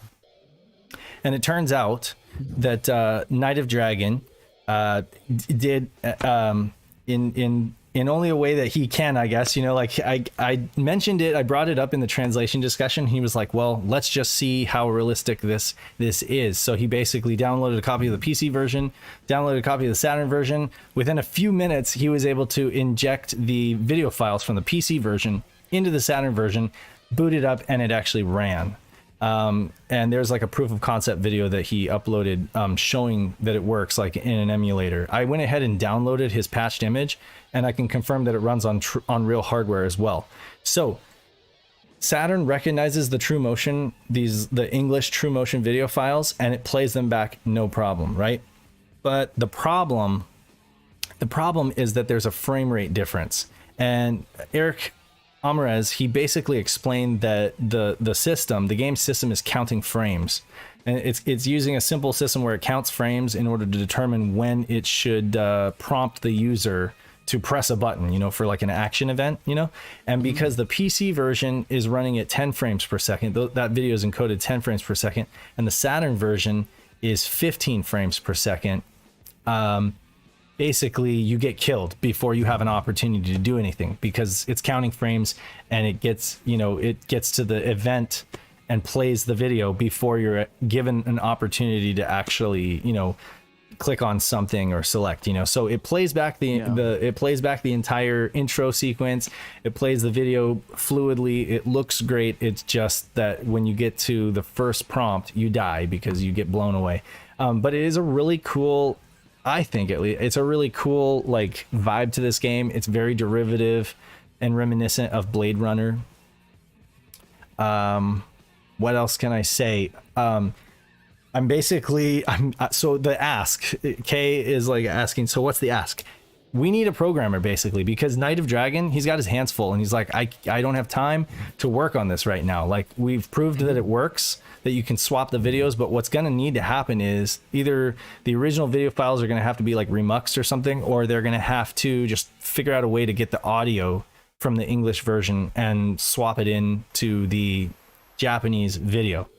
And it turns out that Night of Dragon did in only a way that he can, I guess. I mentioned it, I brought it up in the translation discussion. He was like, well, let's just see how realistic this is. So he basically downloaded a copy of the PC version, downloaded a copy of the Saturn version. Within a few minutes, he was able to inject the video files from the PC version into the Saturn version, boot it up, and it actually ran. And there's like a proof of concept video that he uploaded showing that it works like in an emulator. I went ahead and downloaded his patched image, and I can confirm that it runs on real hardware as well. So Saturn recognizes the True Motion, the English True Motion video files, and it plays them back no problem, right? But the problem is that there's a frame rate difference. And Eric Amarez, he basically explained that the game system is counting frames, and it's using a simple system where it counts frames in order to determine when it should prompt the user to press a button, for like an action event, and because the PC version is running at 10 frames per second, that video is encoded 10 frames per second, and the Saturn version is 15 frames per second. Basically you get killed before you have an opportunity to do anything, because it's counting frames, and it gets to the event and plays the video before you're given an opportunity to actually, click on something or select, so it plays back it plays back the entire intro sequence. It plays the video fluidly. It looks great. It's just that when you get to the first prompt, you die because you get blown away. But it is a really cool, I think at least, it's a really cool like vibe to this game. It's very derivative and reminiscent of Blade Runner. What else can I say? So the ask, Kay is like asking, so what's the ask? We need a programmer basically, because Night of Dragon, he's got his hands full, and he's like, I don't have time to work on this right now. Like, we've proved that it works, that you can swap the videos, but what's going to need to happen is either the original video files are going to have to be like remuxed or something, or they're going to have to just figure out a way to get the audio from the English version and swap it in to the Japanese video.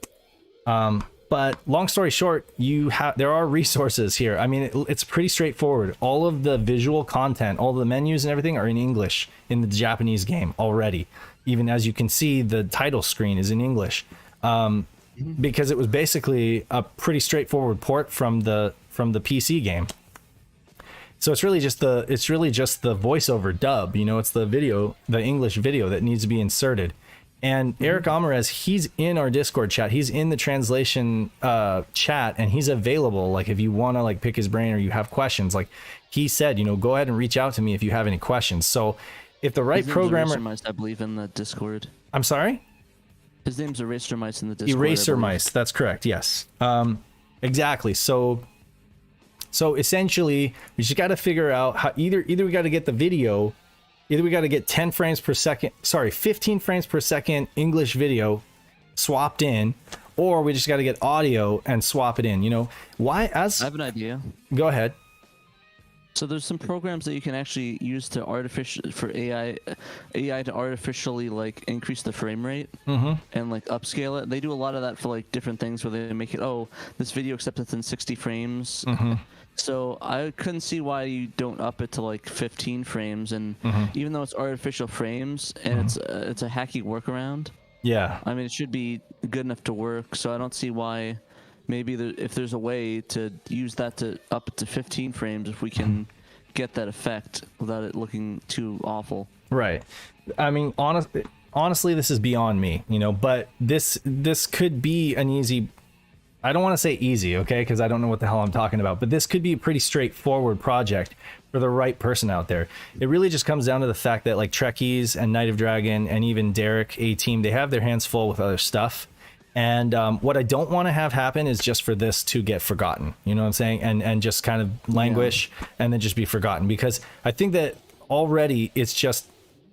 But long story short, there are resources here. I mean, it's pretty straightforward. All of the visual content, all the menus and everything are in English in the Japanese game already. Even as you can see, the title screen is in English, because it was basically a pretty straightforward port from the PC game. So it's really just the voiceover dub. It's the English video that needs to be inserted. And Eric Amarez, he's in our Discord chat. He's in the translation chat, and he's available. Like, if you want to like pick his brain or you have questions, like he said, go ahead and reach out to me if you have any questions. So if the right programmer, Erasermice, I believe, in the Discord. I'm sorry? His name's Erasermice in the Discord. Erasermice, that's correct. Yes. Exactly. So essentially, we just got to figure out how either we got to get the video. Either we got to get 15 frames per second English video swapped in, or we just got to get audio and swap it in. Why? I have an idea. Go ahead. So there's some programs that you can actually use to AI to artificially like increase the frame rate and like upscale it. They do a lot of that for like different things where they make it, this video accepts it's in 60 frames. So I couldn't see why you don't up it to like 15 frames, and even though it's artificial frames and it's a hacky workaround. Yeah. I mean, it should be good enough to work, so I don't see why. Maybe if there's a way to use that to up it to 15 frames, if we can get that effect without it looking too awful. Right. I mean, honestly, this is beyond me, but this could be an easy, I don't want to say easy, okay, because I don't know what the hell I'm talking about, but this could be a pretty straightforward project for the right person out there. It really just comes down to the fact that like Trekkies and Night of Dragon and even Derek A-Team, they have their hands full with other stuff. And what I don't want to have happen is just for this to get forgotten, you know what I'm saying? And just kind of languish and then just be forgotten, because I think that already it's just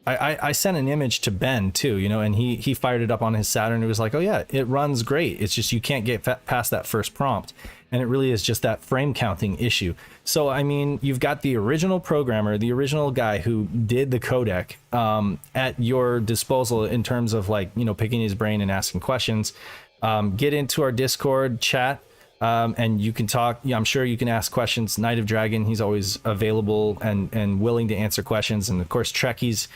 I sent an image to Ben too, you know, and he fired it up on his Saturn. It was like, oh yeah, it runs great. It's just you can't get past that first prompt, and it really is just that frame counting issue. So I mean, you've got the original programmer, the original guy who did the codec at your disposal in terms of like, you know, picking his brain and asking questions. Get into our Discord chat. And you can talk. Yeah, I'm sure you can ask questions. Knight of Dragon, he's always available and willing to answer questions. And of course, Trekkies,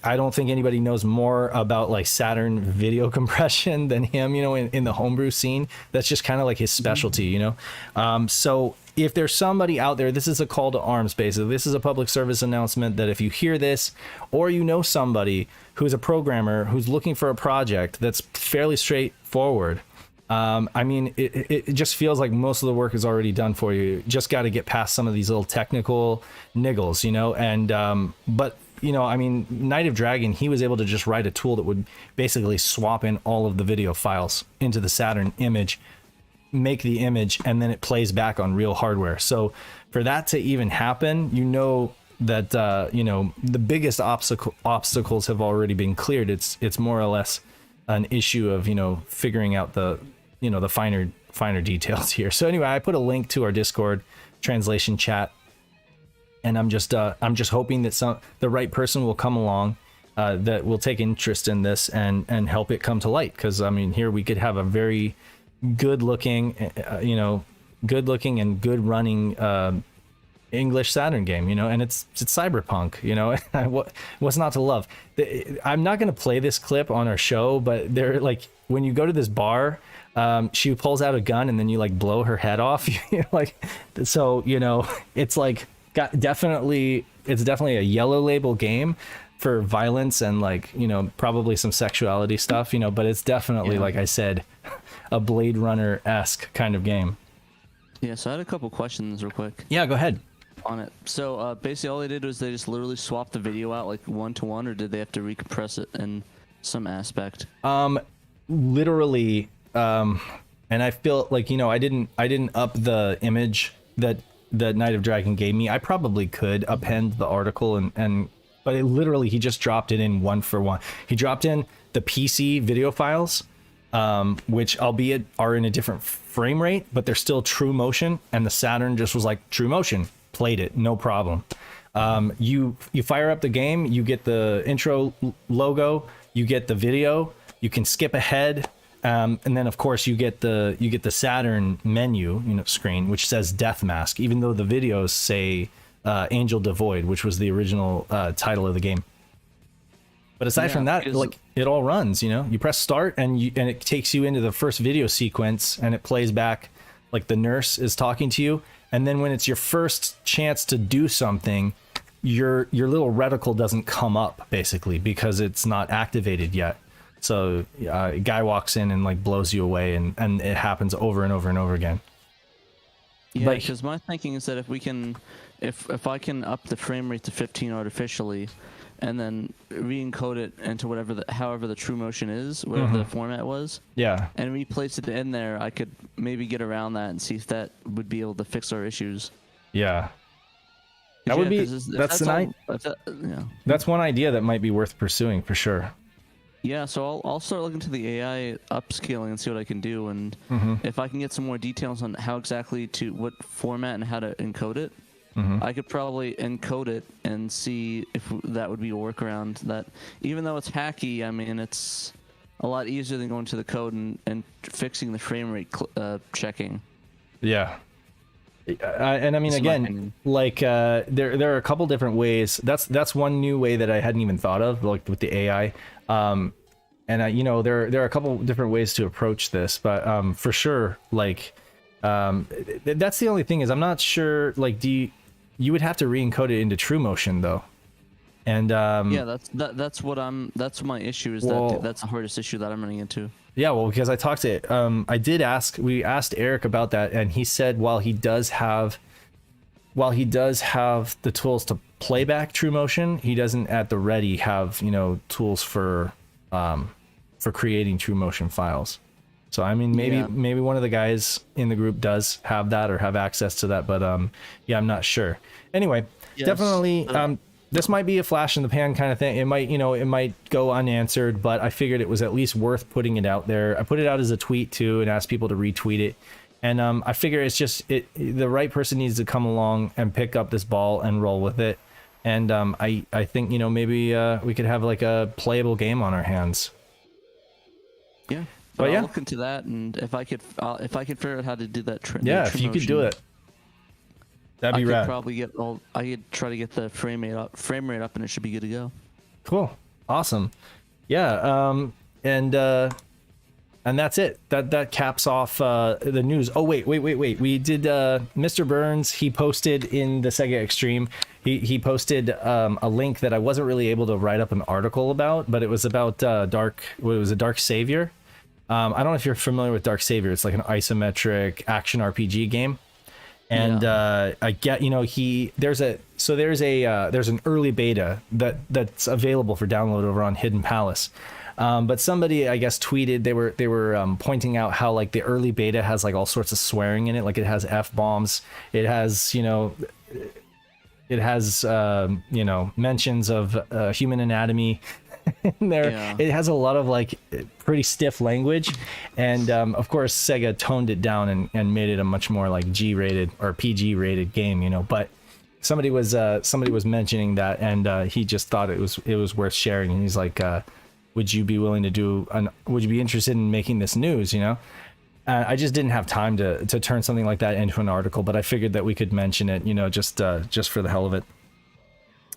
I don't think anybody knows more about like Saturn video compression than him, you know, in the homebrew scene. That's just kind of like his specialty, you know. So if there's somebody out there, this is a call to arms, basically. This is a public service announcement that if you hear this, or you know somebody who's a programmer who's looking for a project that's fairly straightforward, I mean, it just feels like most of the work is already done for you. Just got to get past some of these little technical niggles, you know. And but you know, I mean, Knight of Dragon, he was able to just write a tool that would basically swap in all of the video files into the Saturn image, make the image, and then it plays back on real hardware. So for that to even happen, you know that you know, the biggest obstacles have already been cleared. It's more or less an issue of, you know, figuring out the, you know, the finer details here. So anyway, I put a link to our Discord translation chat, and I'm just hoping that the right person will come along that will take interest in this and help it come to light. Because I mean, here we could have a very good looking and good running English Saturn game, you know, and it's cyberpunk, you know. What's not to love? I'm not going to play this clip on our show, but they're like, when you go to this bar, she pulls out a gun and then you like blow her head off. Like, so, you know, it's like it's definitely a yellow label game for violence and, like, you know, probably some sexuality stuff, you know, but it's definitely, like I said, a Blade Runner-esque kind of game. Yeah, so I had a couple questions real quick. Yeah, go ahead. On it. So basically all they did was they just literally swapped the video out like 1-to-1, or did they have to recompress it in some aspect? Literally, and I feel like, you know, I didn't up the image that Knight of Dragon gave me. I probably could append the article but it literally, he just dropped it in 1-for-1. He dropped in the PC video files, which albeit are in a different frame rate, but they're still true motion, and the Saturn just was like, true motion, played it, no problem. You fire up the game, you get the intro logo, you get the video, you can skip ahead, and then of course you get the Saturn menu, you know, screen, which says Death Mask, even though the videos say Angel Devoid, which was the original title of the game. But aside from that, like, it all runs, you know. You press start and it takes you into the first video sequence, and it plays back like the nurse is talking to you. And then when it's your first chance to do something, your little reticle doesn't come up, basically, because it's not activated yet. So a guy walks in and like blows you away, and it happens over and over and over again. Yeah, because my thinking is that if I can up the frame rate to 15 artificially, and then re-encode it into however the true motion is, whatever the format was. Yeah. And replace it in there, I could maybe get around that and see if that would be able to fix our issues. Yeah. That would be, that's one idea that might be worth pursuing for sure. Yeah, so I'll start looking to the AI upscaling and see what I can do, and if I can get some more details on how exactly what format and how to encode it, I could probably encode it and see if that would be a workaround. That, even though it's hacky, I mean, it's a lot easier than going to the code and fixing the frame rate checking. Yeah. And I mean, again, like there are a couple different ways. That's one new way that I hadn't even thought of, like with the AI. And you know, there are a couple different ways to approach this, but for sure, like that's the only thing is I'm not sure. Like, you would have to re-encode it into true motion though, and yeah, that's my issue is that's the hardest issue that I'm running into. Yeah, well, because we asked Eric about that, and he said while he does have the tools to play back true motion, he doesn't at the ready have, you know, tools for creating true motion files. So I mean, maybe one of the guys in the group does have that or have access to that, but yeah, I'm not sure. Anyway, definitely this might be a flash in the pan kind of thing. It might, it might go unanswered, but I figured it was at least worth putting it out there. I put it out as a tweet too and asked people to retweet it. And I figure it's just the right person needs to come along and pick up this ball and roll with it. And I think, maybe we could have like a playable game on our hands. Yeah. But I'll look into that, and if I could figure out how to do that if you could do it, that'd be rad. I could try to get the frame rate up, and it should be good to go. Cool. Awesome. Yeah. And that's it. That caps off the news. Oh wait. We did Mr. Burns. He posted in the Sega Extreme. He posted a link that I wasn't really able to write up an article about, but it was about Dark Savior. I don't know if you're familiar with Dark Savior. It's like an isometric action RPG game. And I get, there's an early beta that's available for download over on Hidden Palace. But somebody, I guess, tweeted they were pointing out how like the early beta has like all sorts of swearing in it. Like it has F-bombs. It has, mentions of human anatomy. It has a lot of like pretty stiff language, and of course Sega toned it down and made it a much more like G-rated or PG-rated game, but somebody was mentioning that, and he just thought it was worth sharing, and he's like, would you be interested in making this news? I just didn't have time to turn something like that into an article, but I figured that we could mention it, just for the hell of it.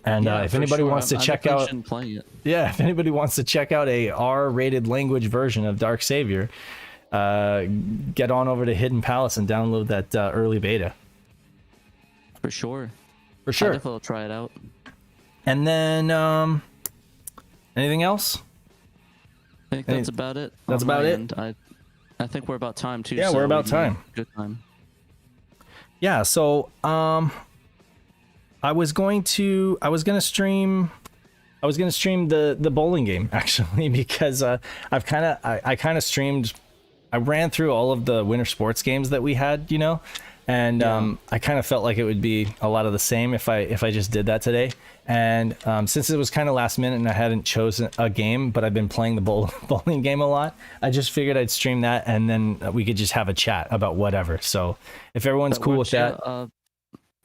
And if anybody wants to check out, if anybody wants to check out a R-rated language version of Dark Savior, get on over to Hidden Palace and download that early beta. For sure. I definitely will try it out. And then, anything else? I think that's about it. That's about it. I think we're about time too. Yeah, we're about time. Good time. Yeah. So, I was gonna stream the bowling game actually, because I ran through all of the winter sports games that we had, and I kind of felt like it would be a lot of the same if I just did that today. And since it was kind of last minute and I hadn't chosen a game, but I've been playing the bowling game a lot, I just figured I'd stream that, and then we could just have a chat about whatever. So if everyone's cool with that.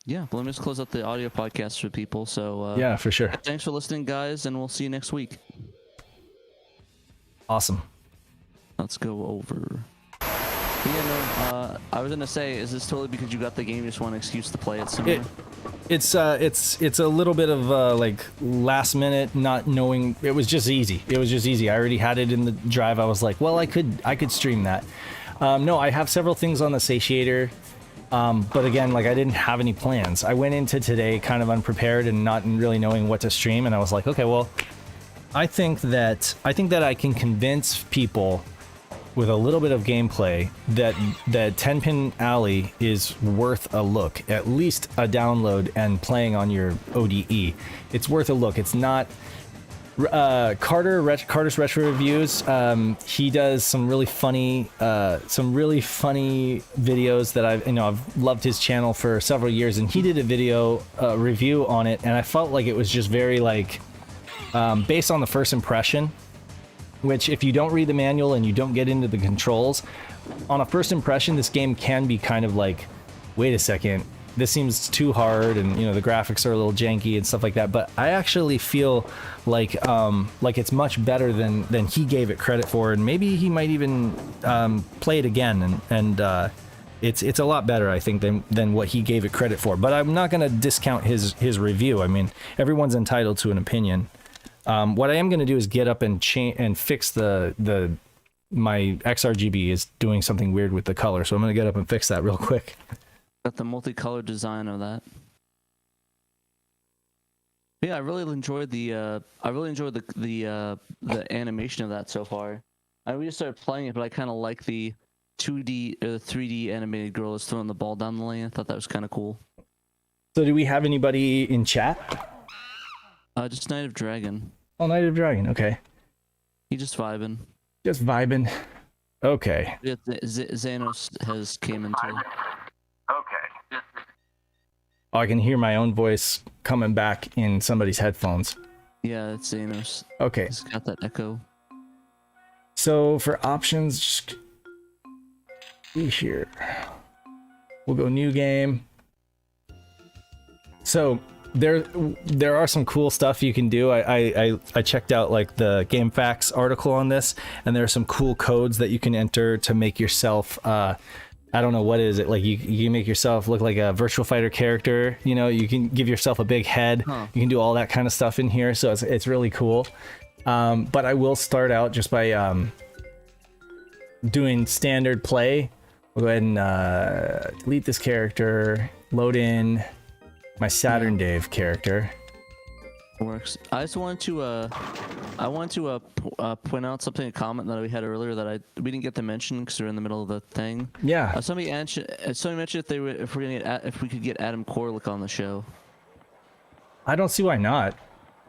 Yeah, well, let me just close out the audio podcast for people. So yeah, for sure. Thanks for listening, guys, and we'll see you next week. Awesome. Let's go over. I was gonna say, is this totally because you got the game, you just want an excuse to play it somewhere? It's a little bit of like last minute, not knowing. It was just easy. I already had it in the drive. I was like, well, I could stream that. No, I have several things on the satiator. But again, like I didn't have any plans. I went into today kind of unprepared and not really knowing what to stream, and I was like, okay, well, I think that I can convince people with a little bit of gameplay that 10 Pin Alley is worth a look, at least a download and playing on your ODE. It's worth a look. It's not Carter's Retro Reviews. He does some really funny videos that I've loved his channel for several years, and he did a video review on it, and I felt like it was just very like based on the first impression, which if you don't read the manual and you don't get into the controls, on a first impression this game can be kind of like, wait a second, this seems too hard, and the graphics are a little janky and stuff like that. But I actually feel like it's much better than he gave it credit for, and maybe he might even play it again, and it's a lot better, I think, than what he gave it credit for. But I'm not going to discount his review. I mean, everyone's entitled to an opinion. What I am going to do is get up and fix my XRGB is doing something weird with the color, so I'm going to get up and fix that real quick. Got the multicolored design of that. Yeah, I really enjoyed the animation of that so far. We just started playing it, but I kind of like the 2D or the 3D animated girl that's throwing the ball down the lane. I thought that was kind of cool. So do we have anybody in chat? Just Night of Dragon. Oh, Night of Dragon. Okay. He just vibing. Just vibing. Okay. Xanos has came into. Okay. Oh, I can hear my own voice coming back in somebody's headphones. Yeah, it's Xanos. Okay. It's got that echo. So for options, just be here. We'll go new game. So there are some cool stuff you can do. I checked out like the GameFAQs article on this, and there are some cool codes that you can enter to make yourself I don't know, what is it, like you can make yourself look like a Virtua Fighter character, you know, you can give yourself a big head. You can do all that kind of stuff in here, so it's really cool. But I will start out just by doing standard play. We'll go ahead and delete this character, load in my Saturn Dave character. Works. I just wanted to point out something, a comment that we had earlier that we didn't get to mention because we're in the middle of the thing. Yeah. Somebody mentioned if we could get Adam Korlick on the show. I don't see why not.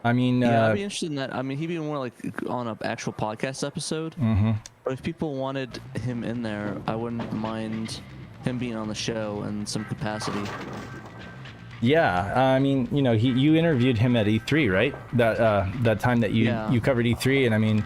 I mean, yeah, I'd be interested in that. I mean, he'd be more like on an actual podcast episode. But if people wanted him in there, I wouldn't mind him being on the show in some capacity. Yeah, I mean, you know, you interviewed him at E3, right? That time that you covered E3, and I mean,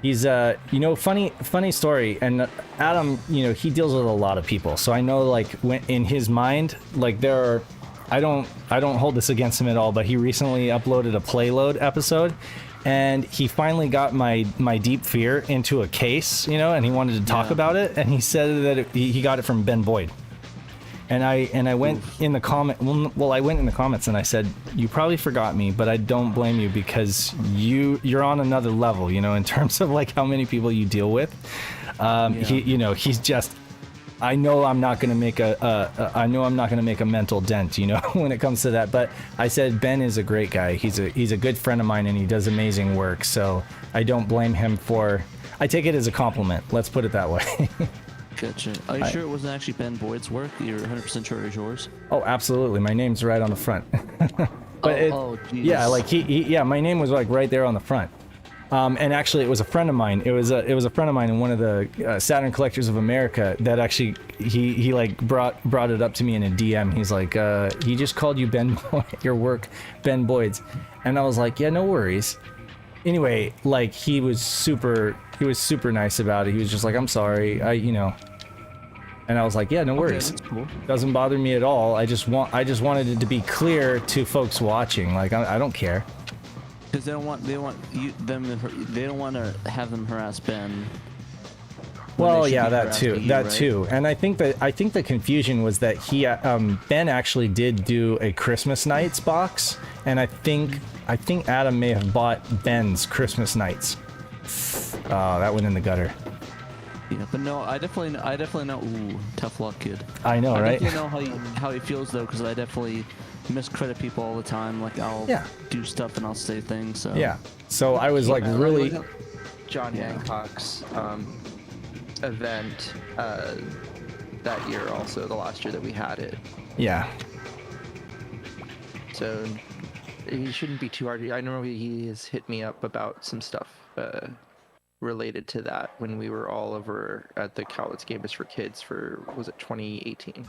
he's you know, funny story. And Adam, you know, he deals with a lot of people, so I know like when in his mind, like there are, I don't hold this against him at all, but he recently uploaded a Playload episode, and he finally got my Deep Fear into a case, you know, and he wanted to talk about it, and he said that he got it from Ben Boyd. And I went in the I went in the comments and I said, you probably forgot me, but I don't blame you because you're on another level, you know, in terms of like how many people you deal with. He, you know, he's just, I know I'm not gonna make a mental dent, you know, when it comes to that. But I said Ben is a great guy. He's a good friend of mine and he does amazing work. So I don't blame him for. I take it as a compliment. Let's put it that way. Gotcha. Are you sure it wasn't actually Ben Boyd's work? You're 100% sure it was yours? Oh, absolutely. My name's right on the front. But yeah, like yeah, my name was like right there on the front. And actually, it was a friend of mine. It was a friend of mine in one of the Saturn Collectors of America that actually he like brought it up to me in a DM. He's like, he just called you Ben Boyd, your work, Ben Boyd's, and I was like, yeah, no worries. Anyway, like he was super nice about it. He was just like, I'm sorry, you know. And I was like, yeah, no worries. That's cool. Doesn't bother me at all. I just wanted it to be clear to folks watching. Like, I don't care. Because they don't want to have them harass Ben. Well, yeah, that too. And I think the confusion was that he Ben actually did do a Christmas Nights box, and I think Adam may have bought Ben's Christmas Nights. That went in the gutter. Yeah, but no, I definitely know. Ooh, tough luck, kid. I know, right? I definitely know how he feels though, because I definitely miscredit people all the time. Like I'll do stuff and I'll say things. So. Yeah. So I was like really. John Hancock's event that year, also the last year that we had it. Yeah. So he shouldn't be too hard. I know he has hit me up about some stuff related to that when we were all over at the Cowlitz Gamers for Kids for, was it 2018?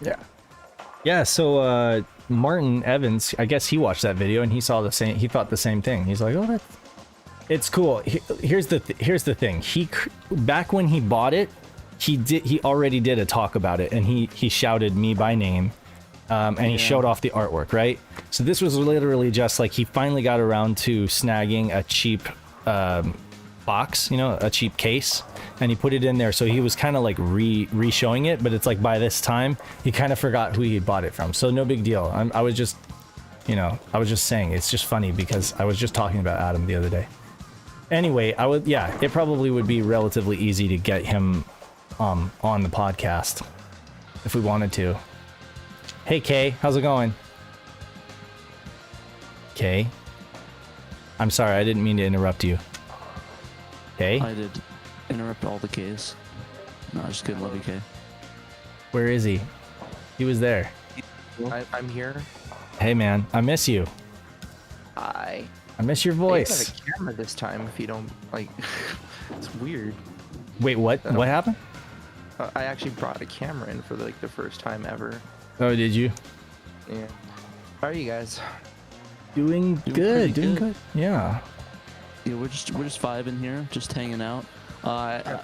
Yeah. Yeah, so Martin Evans, I guess he watched that video and he saw the same. He thought the same thing. He's like, "Oh, it's cool." Here's the thing. Back when he bought it, he already did a talk about it, and he shouted me by name, and he showed off the artwork, right? So this was literally just like he finally got around to snagging a cheap box, you know, a cheap case, and he put it in there. So he was kind of like re-showing it, but it's like by this time he kind of forgot who he bought it from. So no big deal. I was just saying, it's just funny because I was just talking about Adam the other day. Anyway, it probably would be relatively easy to get him on the podcast if we wanted to. Hey Kay, how's it going? Kay, I'm sorry, I didn't mean to interrupt you. Kay? I did interrupt all the Ks. No, just kidding. Love you, Kay. Where is he? He was there. I'm here. Hey man, I miss you. Hi. I miss your I voice. have a camera this time. If you don't like, it's weird. Wait, what? What happened? I actually brought a camera in for like the first time ever. Oh, did you? Yeah. How are you guys? Doing pretty good, doing good. good. Yeah. Yeah, we're just vibing here, just hanging out.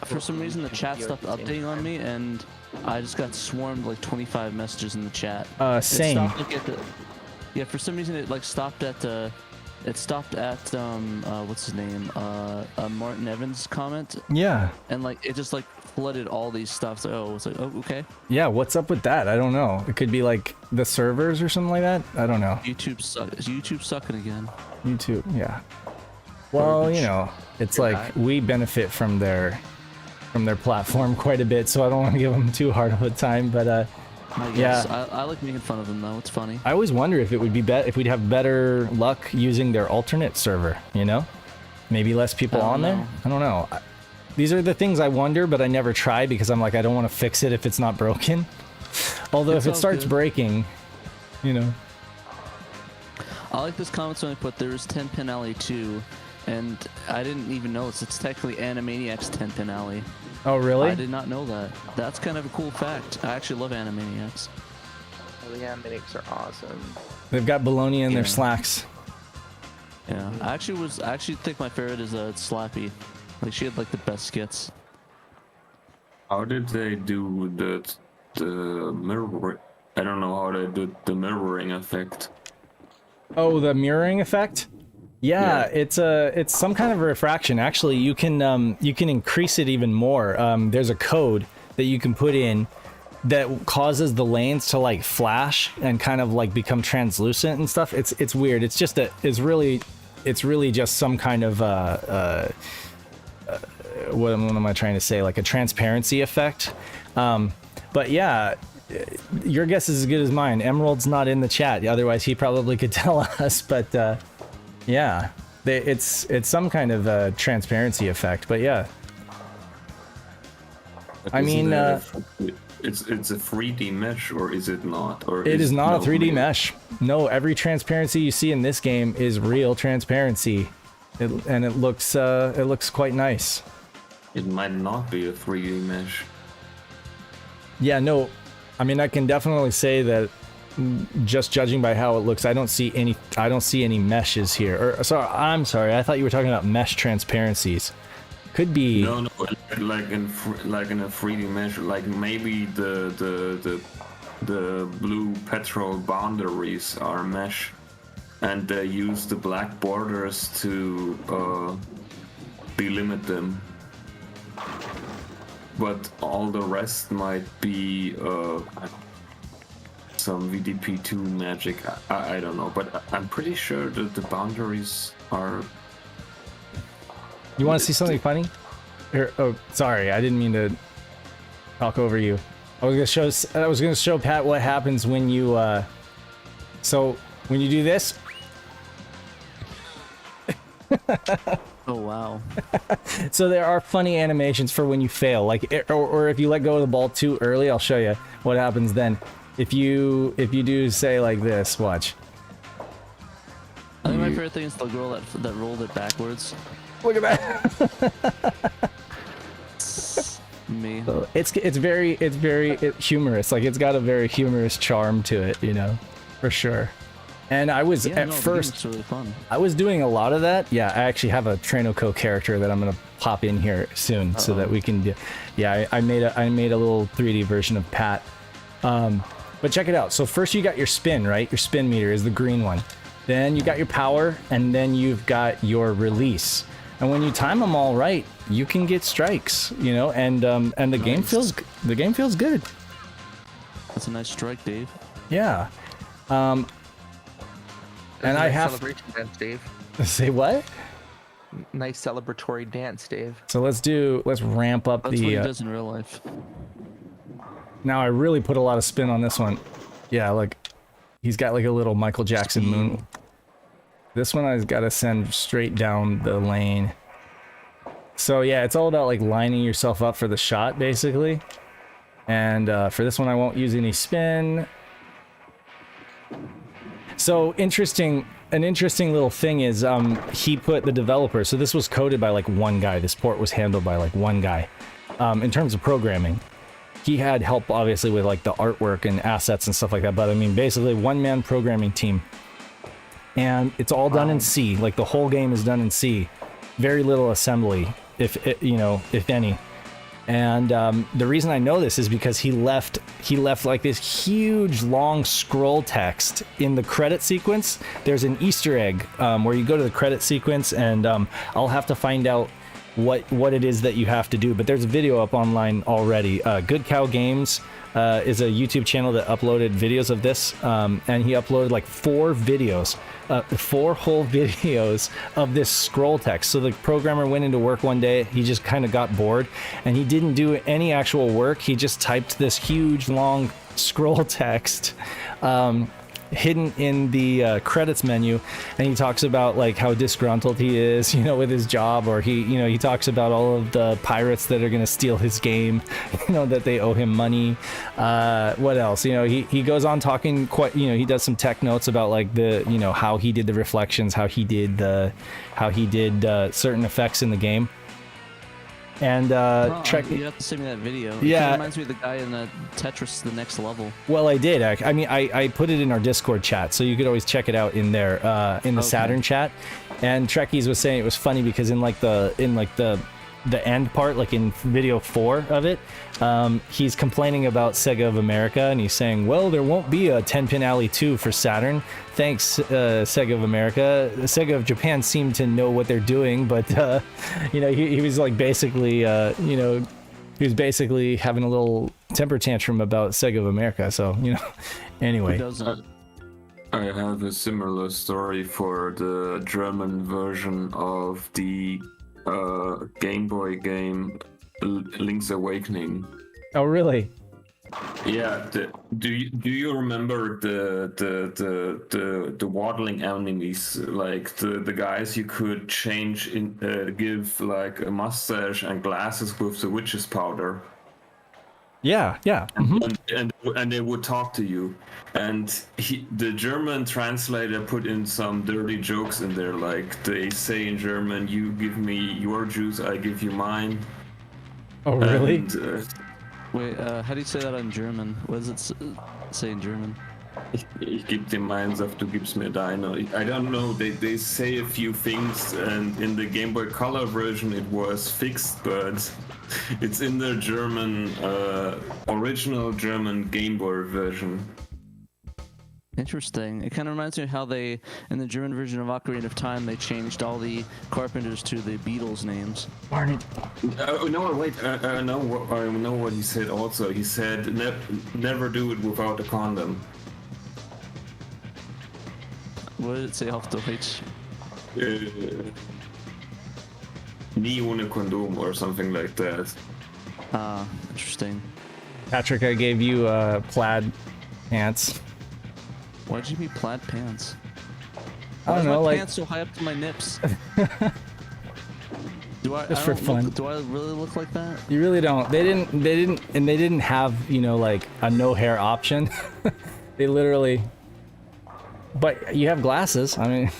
For some reason, the chat stopped updating on me, and I just got swarmed like 25 messages in the chat. It Same. stopped, like, at the, yeah, for some reason it like stopped at what's his name? Martin Evans' comment, Yeah. and like it just like flooded all these stuff. So it's like, oh, okay. Yeah, what's up with that? I don't know. It could be like the servers or something like that. I don't know. YouTube sucking again. YouTube, yeah. Well, you know, it's like we benefit from their platform quite a bit, so I don't want to give them too hard of a time. But Yes, yeah, I like making fun of them though. It's funny. I always wonder if it would be if we'd have better luck using their alternate server. You know, maybe less people I don't on there. know. I don't know. These are the things I wonder, but I never try because I'm like I don't want to fix it if it's not broken. Although It's if it all starts good. breaking, you know. I like this comment when I put there is 10-pin alley 2, and I didn't even know it's technically Animaniacs 10-pin alley. Oh really? I did not know that. That's kind of a cool fact. I actually love Animaniacs. Oh, the animatics are awesome. They've got bologna in their Yeah. slacks. Yeah, I actually think my favorite is Slappy. Like she had like the best skits. How did they do the mirror? I don't know how they did the mirroring effect. Oh, the mirroring effect? Yeah, it's some kind of refraction. Actually, you can increase it even more. There's a code that you can put in that causes the lanes to like flash and kind of like become translucent and stuff. It's weird. It's really just some kind of what am I trying to say? Like a transparency effect. But yeah, your guess is as good as mine. Emerald's not in the chat, otherwise he probably could tell us. But yeah, it's some kind of transparency effect. But yeah, But I isn't mean, that it's a 3D mesh, or is it not? Or it is not a 3D no, mesh. No, every transparency you see in this game is real transparency, and it looks quite nice. It might not be a 3D mesh. Yeah, no, I mean I can definitely say that. Just judging by how it looks, I don't see any meshes here. Or sorry, I'm sorry. I thought you were talking about mesh transparencies. Could be. No, like in a 3D mesh, like maybe the blue petrol boundaries are mesh, and they use the black borders to delimit them. But all the rest might be some VDP2 magic. I don't know, but I'm pretty sure that the boundaries are. You want to see something funny? Here, oh, sorry, I didn't mean to talk over you. I was gonna show Pat what happens when you so when you do this. Oh wow. So there are funny animations for when you fail, like or if you let go of the ball too early. I'll show you what happens then. If you do say like this, watch. I think my favorite thing is the girl that rolled it backwards. Look at that. Me. It's very humorous. Like it's got a very humorous charm to it, you know, for sure. And I was Yeah, at no, first it's really fun. I was doing a lot of that. Yeah, I actually have a Trainoco character that I'm gonna pop in here soon so that we can do. Yeah, I made a little 3D version of Pat. But check it out. So first you got your spin, right? Your spin meter is the green one. Then you got your power, and then you've got your release. And when you time them all right, you can get strikes, you know. And the game feels good. That's a nice strike, Dave. Yeah. And I Nice have celebration dance, Dave. say what? Nice celebratory dance, Dave. So let's ramp up That's what he the. does in real life. Now I really put a lot of spin on this one. Yeah, like he's got like a little Michael Jackson moon. This one I've got to send straight down the lane. So yeah, it's all about like lining yourself up for the shot basically. And for this one I won't use any spin. So an interesting little thing is he put the developer, so this was coded by like one guy. This port was handled by like one guy in terms of programming. he had help obviously with like the artwork and assets and stuff like that. But I mean, basically one-man programming team, and it's all done in C. Like the whole game is done in C. Very little assembly, if any. And the reason I know this is because he left like this huge long scroll text in the credit sequence. There's an Easter egg where you go to the credit sequence, and I'll have to find out what it is that you have to do. But there's a video up online already. Good Cow Games is a YouTube channel that uploaded videos of this, and he uploaded like 4 videos. 4 whole videos of this scroll text. So the programmer went into work one day, he just kind of got bored, and he didn't do any actual work. He just typed this huge long scroll text hidden in the credits menu, and he talks about like how disgruntled he is, with his job, or he talks about all of the pirates that are going to steal his game, that they owe him money. What else? He goes on talking quite, he does some tech notes about like the, how he did the reflections, how he did certain effects in the game. And you have to send me that video. Yeah, it reminds me of the guy in the Tetris The Next Level. Well, I did. I mean, I put it in our Discord chat, so you could always check it out in there, in the Saturn chat. And Trekkies was saying it was funny because in the end part, like in video 4 of it, he's complaining about SEGA of America, and he's saying, well, there won't be a 10-pin Alley 2 for Saturn. Thanks, SEGA of America. SEGA of Japan seemed to know what they're doing, but, he was like basically, he was basically having a little temper tantrum about SEGA of America, so, anyway. Who doesn't? I have a similar story for the German version of the Game Boy game Link's Awakening. Oh, really? Yeah. Do you remember the waddling enemies, like the guys you could change in give like a mustache and glasses with the witch's powder? Yeah. And they would talk to you, and the German translator put in some dirty jokes in there, like they say in German, "You give me your juice, I give you mine." Oh, really? And, Wait, how do you say that in German? What does it say in German? Ich geb dir meins, auf du gibst mir deine. I don't know. They say a few things, and in the Game Boy Color version it was fixed, but it's in the German, original German Game Boy version. Interesting. It kind of reminds me of how they, in the German version of Ocarina of Time, they changed all the Carpenters to the Beatles names. Barney. No, wait. I know what he said. Also, he said never do it without a condom. What did it say auf Deutsch? Nie ohne Kondom or something like that. Ah, interesting. Patrick, I gave you plaid pants. Why'd you give me plaid pants? I don't know, my like pants so high up to my nips. Do I? Just I for don't fun. do I really look like that? You really don't. They didn't have, like a no hair option. They literally. But you have glasses. I mean,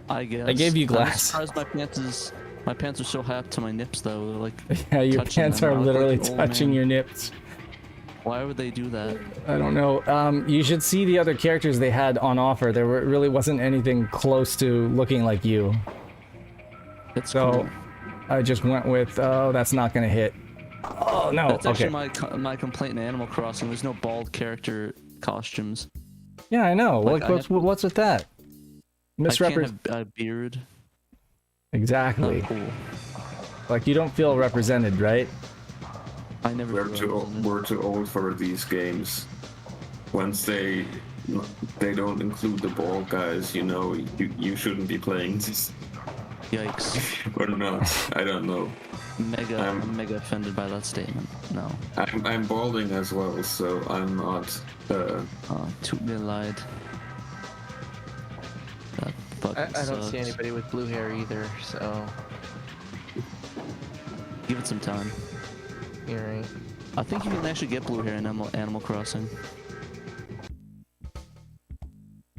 I guess. I gave you I'm glass. surprised my pants are so high up to my nips though. Like Yeah, your touching pants them. are I look like literally an old touching man. your nips. Why would they do that? I don't know. You should see the other characters they had on offer. There really wasn't anything close to looking like you. It's So cool. I just went with, oh, that's not gonna hit. Oh no. That's Okay. actually my complaint in Animal Crossing. There's no bald character costumes. Yeah, I know. Like, What's with that? I can't Misrepresent. have a beard. Exactly. Not cool. Like you don't feel represented, right? I never. We're too old for these games. Once they don't include the bald guys, you shouldn't be playing this. Yikes. Or not. I don't know. I'm mega offended by that statement. No. I'm balding as well, so I'm not. Tut mir leid. That fucking I don't see sucks. anybody with blue hair either, so Give it some time. you're right. I think you can actually get blue hair in Animal Crossing.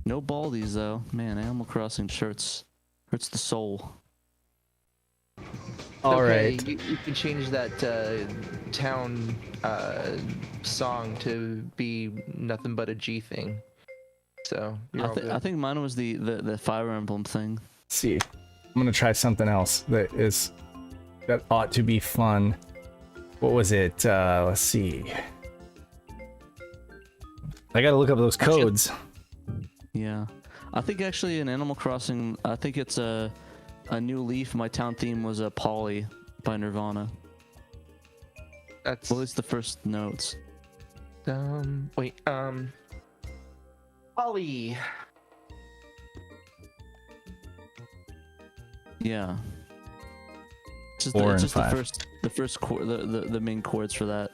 No baldies though. Man, Animal Crossing hurts the soul. All okay, right. you can change that town song to be nothing but a G thing. So you're all good. I think mine was the Fire Emblem thing. Let's see. I'm gonna try something else that ought to be fun. What was it? Let's see. I gotta look up those codes. Yeah, I think actually in Animal Crossing, I think it's a new leaf. My town theme was a Polly by Nirvana. That's Well, at least the first notes. wait, Ollie. Yeah. It's just, 4 it's and just 5. the first chord, the main chords for that.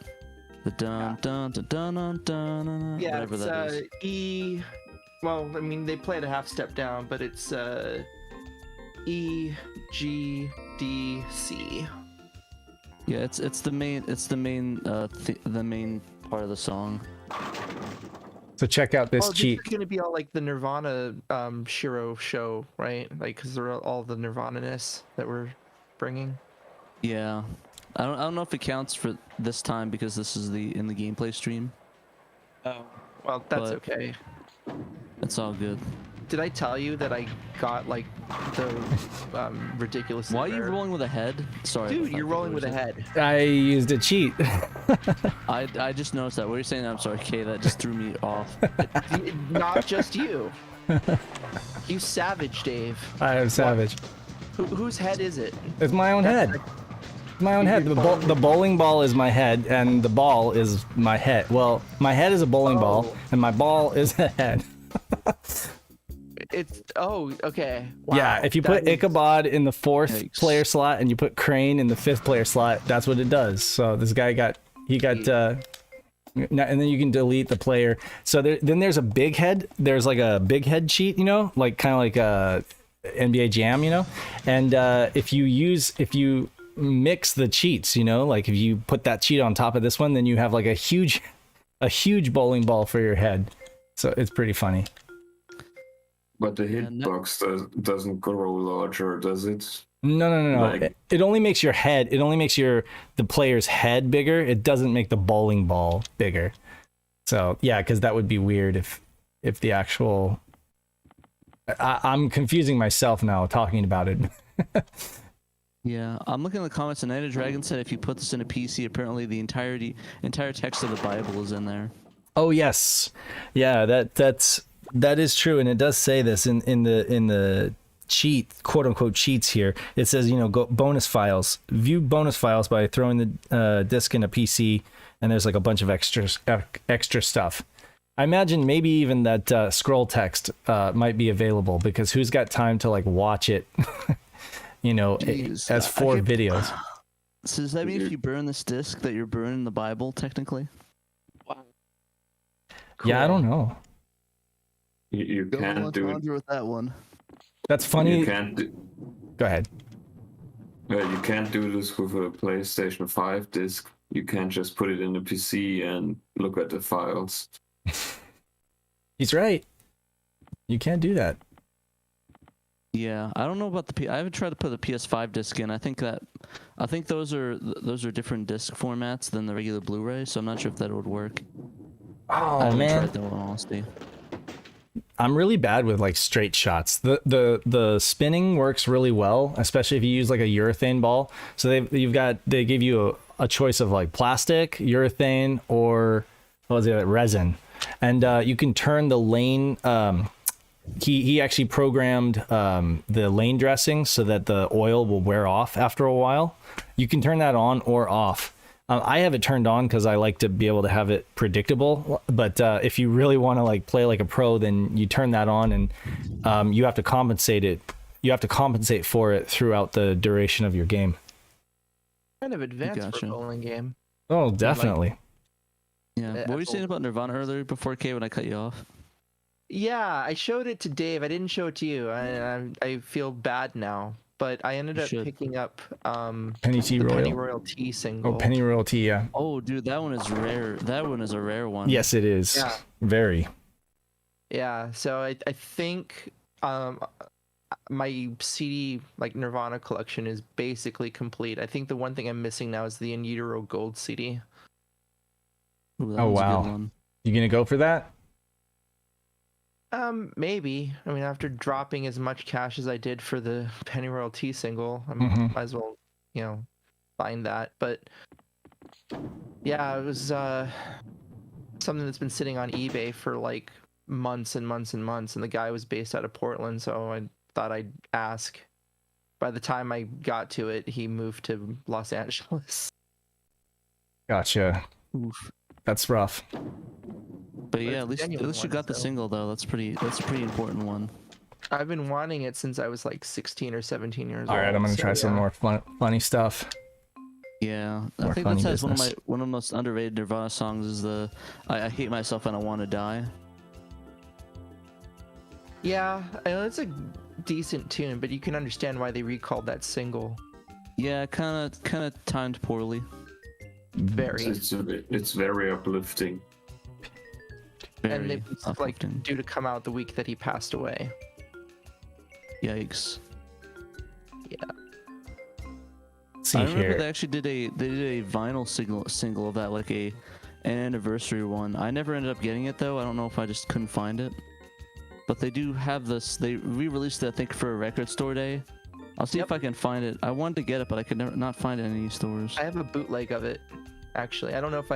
The dun dun dun dun dun dun, dun Yeah, whatever it's that is. E. Well, I mean they play it a half step down, but it's E G D C. Yeah, it's the main the main part of the song. So check out this Oh, cheat. this is gonna be all like the Nirvana SHIRO show, right? Like, because they're all the Nirvana-ness that we're bringing. Yeah, I don't know if it counts for this time because this is in the gameplay stream. Oh, well, that's But- okay. It's all good. Did I tell you that I got like the ridiculous? Why are you rolling with a head? Sorry, Dude, you're rolling with a head. I used a cheat. I just noticed that. What you're saying? I'm sorry, Kay. That just threw me off. Not just you. You savage, Dave. I am savage. Whose head is it? It's my own head. My own head. The bowling ball is my head, and the ball is my head. Well, my head is a bowling ball, and my ball is a head. It's okay. Wow. Yeah, if you put That is- Ichabod in the 4th Yikes. player slot and you put Crane in the 5th player slot, that's what it does. So this guy got and then you can delete the player. So then there's a big head. There's like a big head cheat, like kind of like a NBA Jam, And if you mix the cheats, like if you put that cheat on top of this one, then you have like a huge bowling ball for your head. So it's pretty funny. But the Yeah, no- hitbox doesn't grow larger, does it? No. Like- It only makes your head. It only makes the player's head bigger. It doesn't make the bowling ball bigger. So yeah, because that would be weird if the actual. I'm confusing myself now talking about it. Yeah, I'm looking at the comments, and Night of Dragon said if you put this in a PC, apparently the entire text of the Bible is in there. Oh yes, yeah. That is true, and it does say this in the cheat, quote unquote cheats here. It says, go bonus files, view bonus files by throwing the disk in a PC, and there's like a bunch of extra stuff. I imagine maybe even that scroll text might be available, because who's got time to like watch it, Jeez, as 4 videos. So does that mean if you burn this disc that you're burning the Bible technically? Yeah, I don't know. You can't do it. with that one. That's funny. You can't. Go ahead. You can't do this with a PlayStation 5 disc. You can't just put it in the PC and look at the files. He's right. You can't do that. Yeah, I don't know about I haven't tried to put the PS5 disc in. I think those are different disc formats than the regular Blu-ray, so I'm not sure if that would work. I Oh haven't man. tried that, in all honesty. I'm really bad with like straight shots. The spinning works really well, especially if you use like a urethane ball. So they give you a choice of like plastic, urethane, or what was it, resin, and you can turn the lane. He actually programmed the lane dressing so that the oil will wear off after a while. You can turn that on or off. I have it turned on because I like to be able to have it predictable. But if you really want to like play like a pro, then you turn that on, and you have to compensate it. You have to compensate for it throughout the duration of your game. Kind of advanced for Gotcha. a bowling game. Oh, definitely. Yeah. What were you saying about Nirvana earlier before, Kay, when I cut you off? Yeah, I showed it to Dave. I didn't show it to you. I feel bad now, but I ended You up should. picking up Penny Tea the Royal. Penny Royal Tea single. Oh, Penny Royal Tea, yeah. Oh, dude, that one is rare. That one is a rare one. Yes, it is. Yeah. Very. Yeah, so I think my CD like Nirvana collection is basically complete. I think the one thing I'm missing now is the In Utero Gold CD. Ooh, that Oh, one's a wow. good one. You gonna go for that? Maybe. I mean, after dropping as much cash as I did for the Pennyroyal T single, I Mhm. might as well, find that. But yeah, it was something that's been sitting on eBay for like months and months and months, and the guy was based out of Portland, so I thought I'd ask. By the time I got to it, he moved to Los Angeles. Gotcha. Oof. That's rough. But yeah, it's at a least genuine you one, got the so. single though. That's a pretty important one. I've been wanting it since I was like 16 or 17 years old. All right, I'm gonna so try some yeah. more funny stuff. Yeah, More I think funny that's business. one of the most underrated Nirvana songs is the I hate myself and I want to die. Yeah, I know it's a decent tune, but you can understand why they recalled that single. Yeah, kind of timed poorly. Very. It's very uplifting. Very And it was like uplifting. due to come out the week that he passed away. Yikes. Yeah. Let's see I remember here. they actually did a vinyl single of that, like an anniversary one. I never ended up getting it though. I don't know if I just couldn't find it. But they do have this. They re-released it, I think, for a record store day. I'll see if I can find it. I wanted to get it, but I could not find it in any stores. I have a bootleg of it, actually. I don't know if I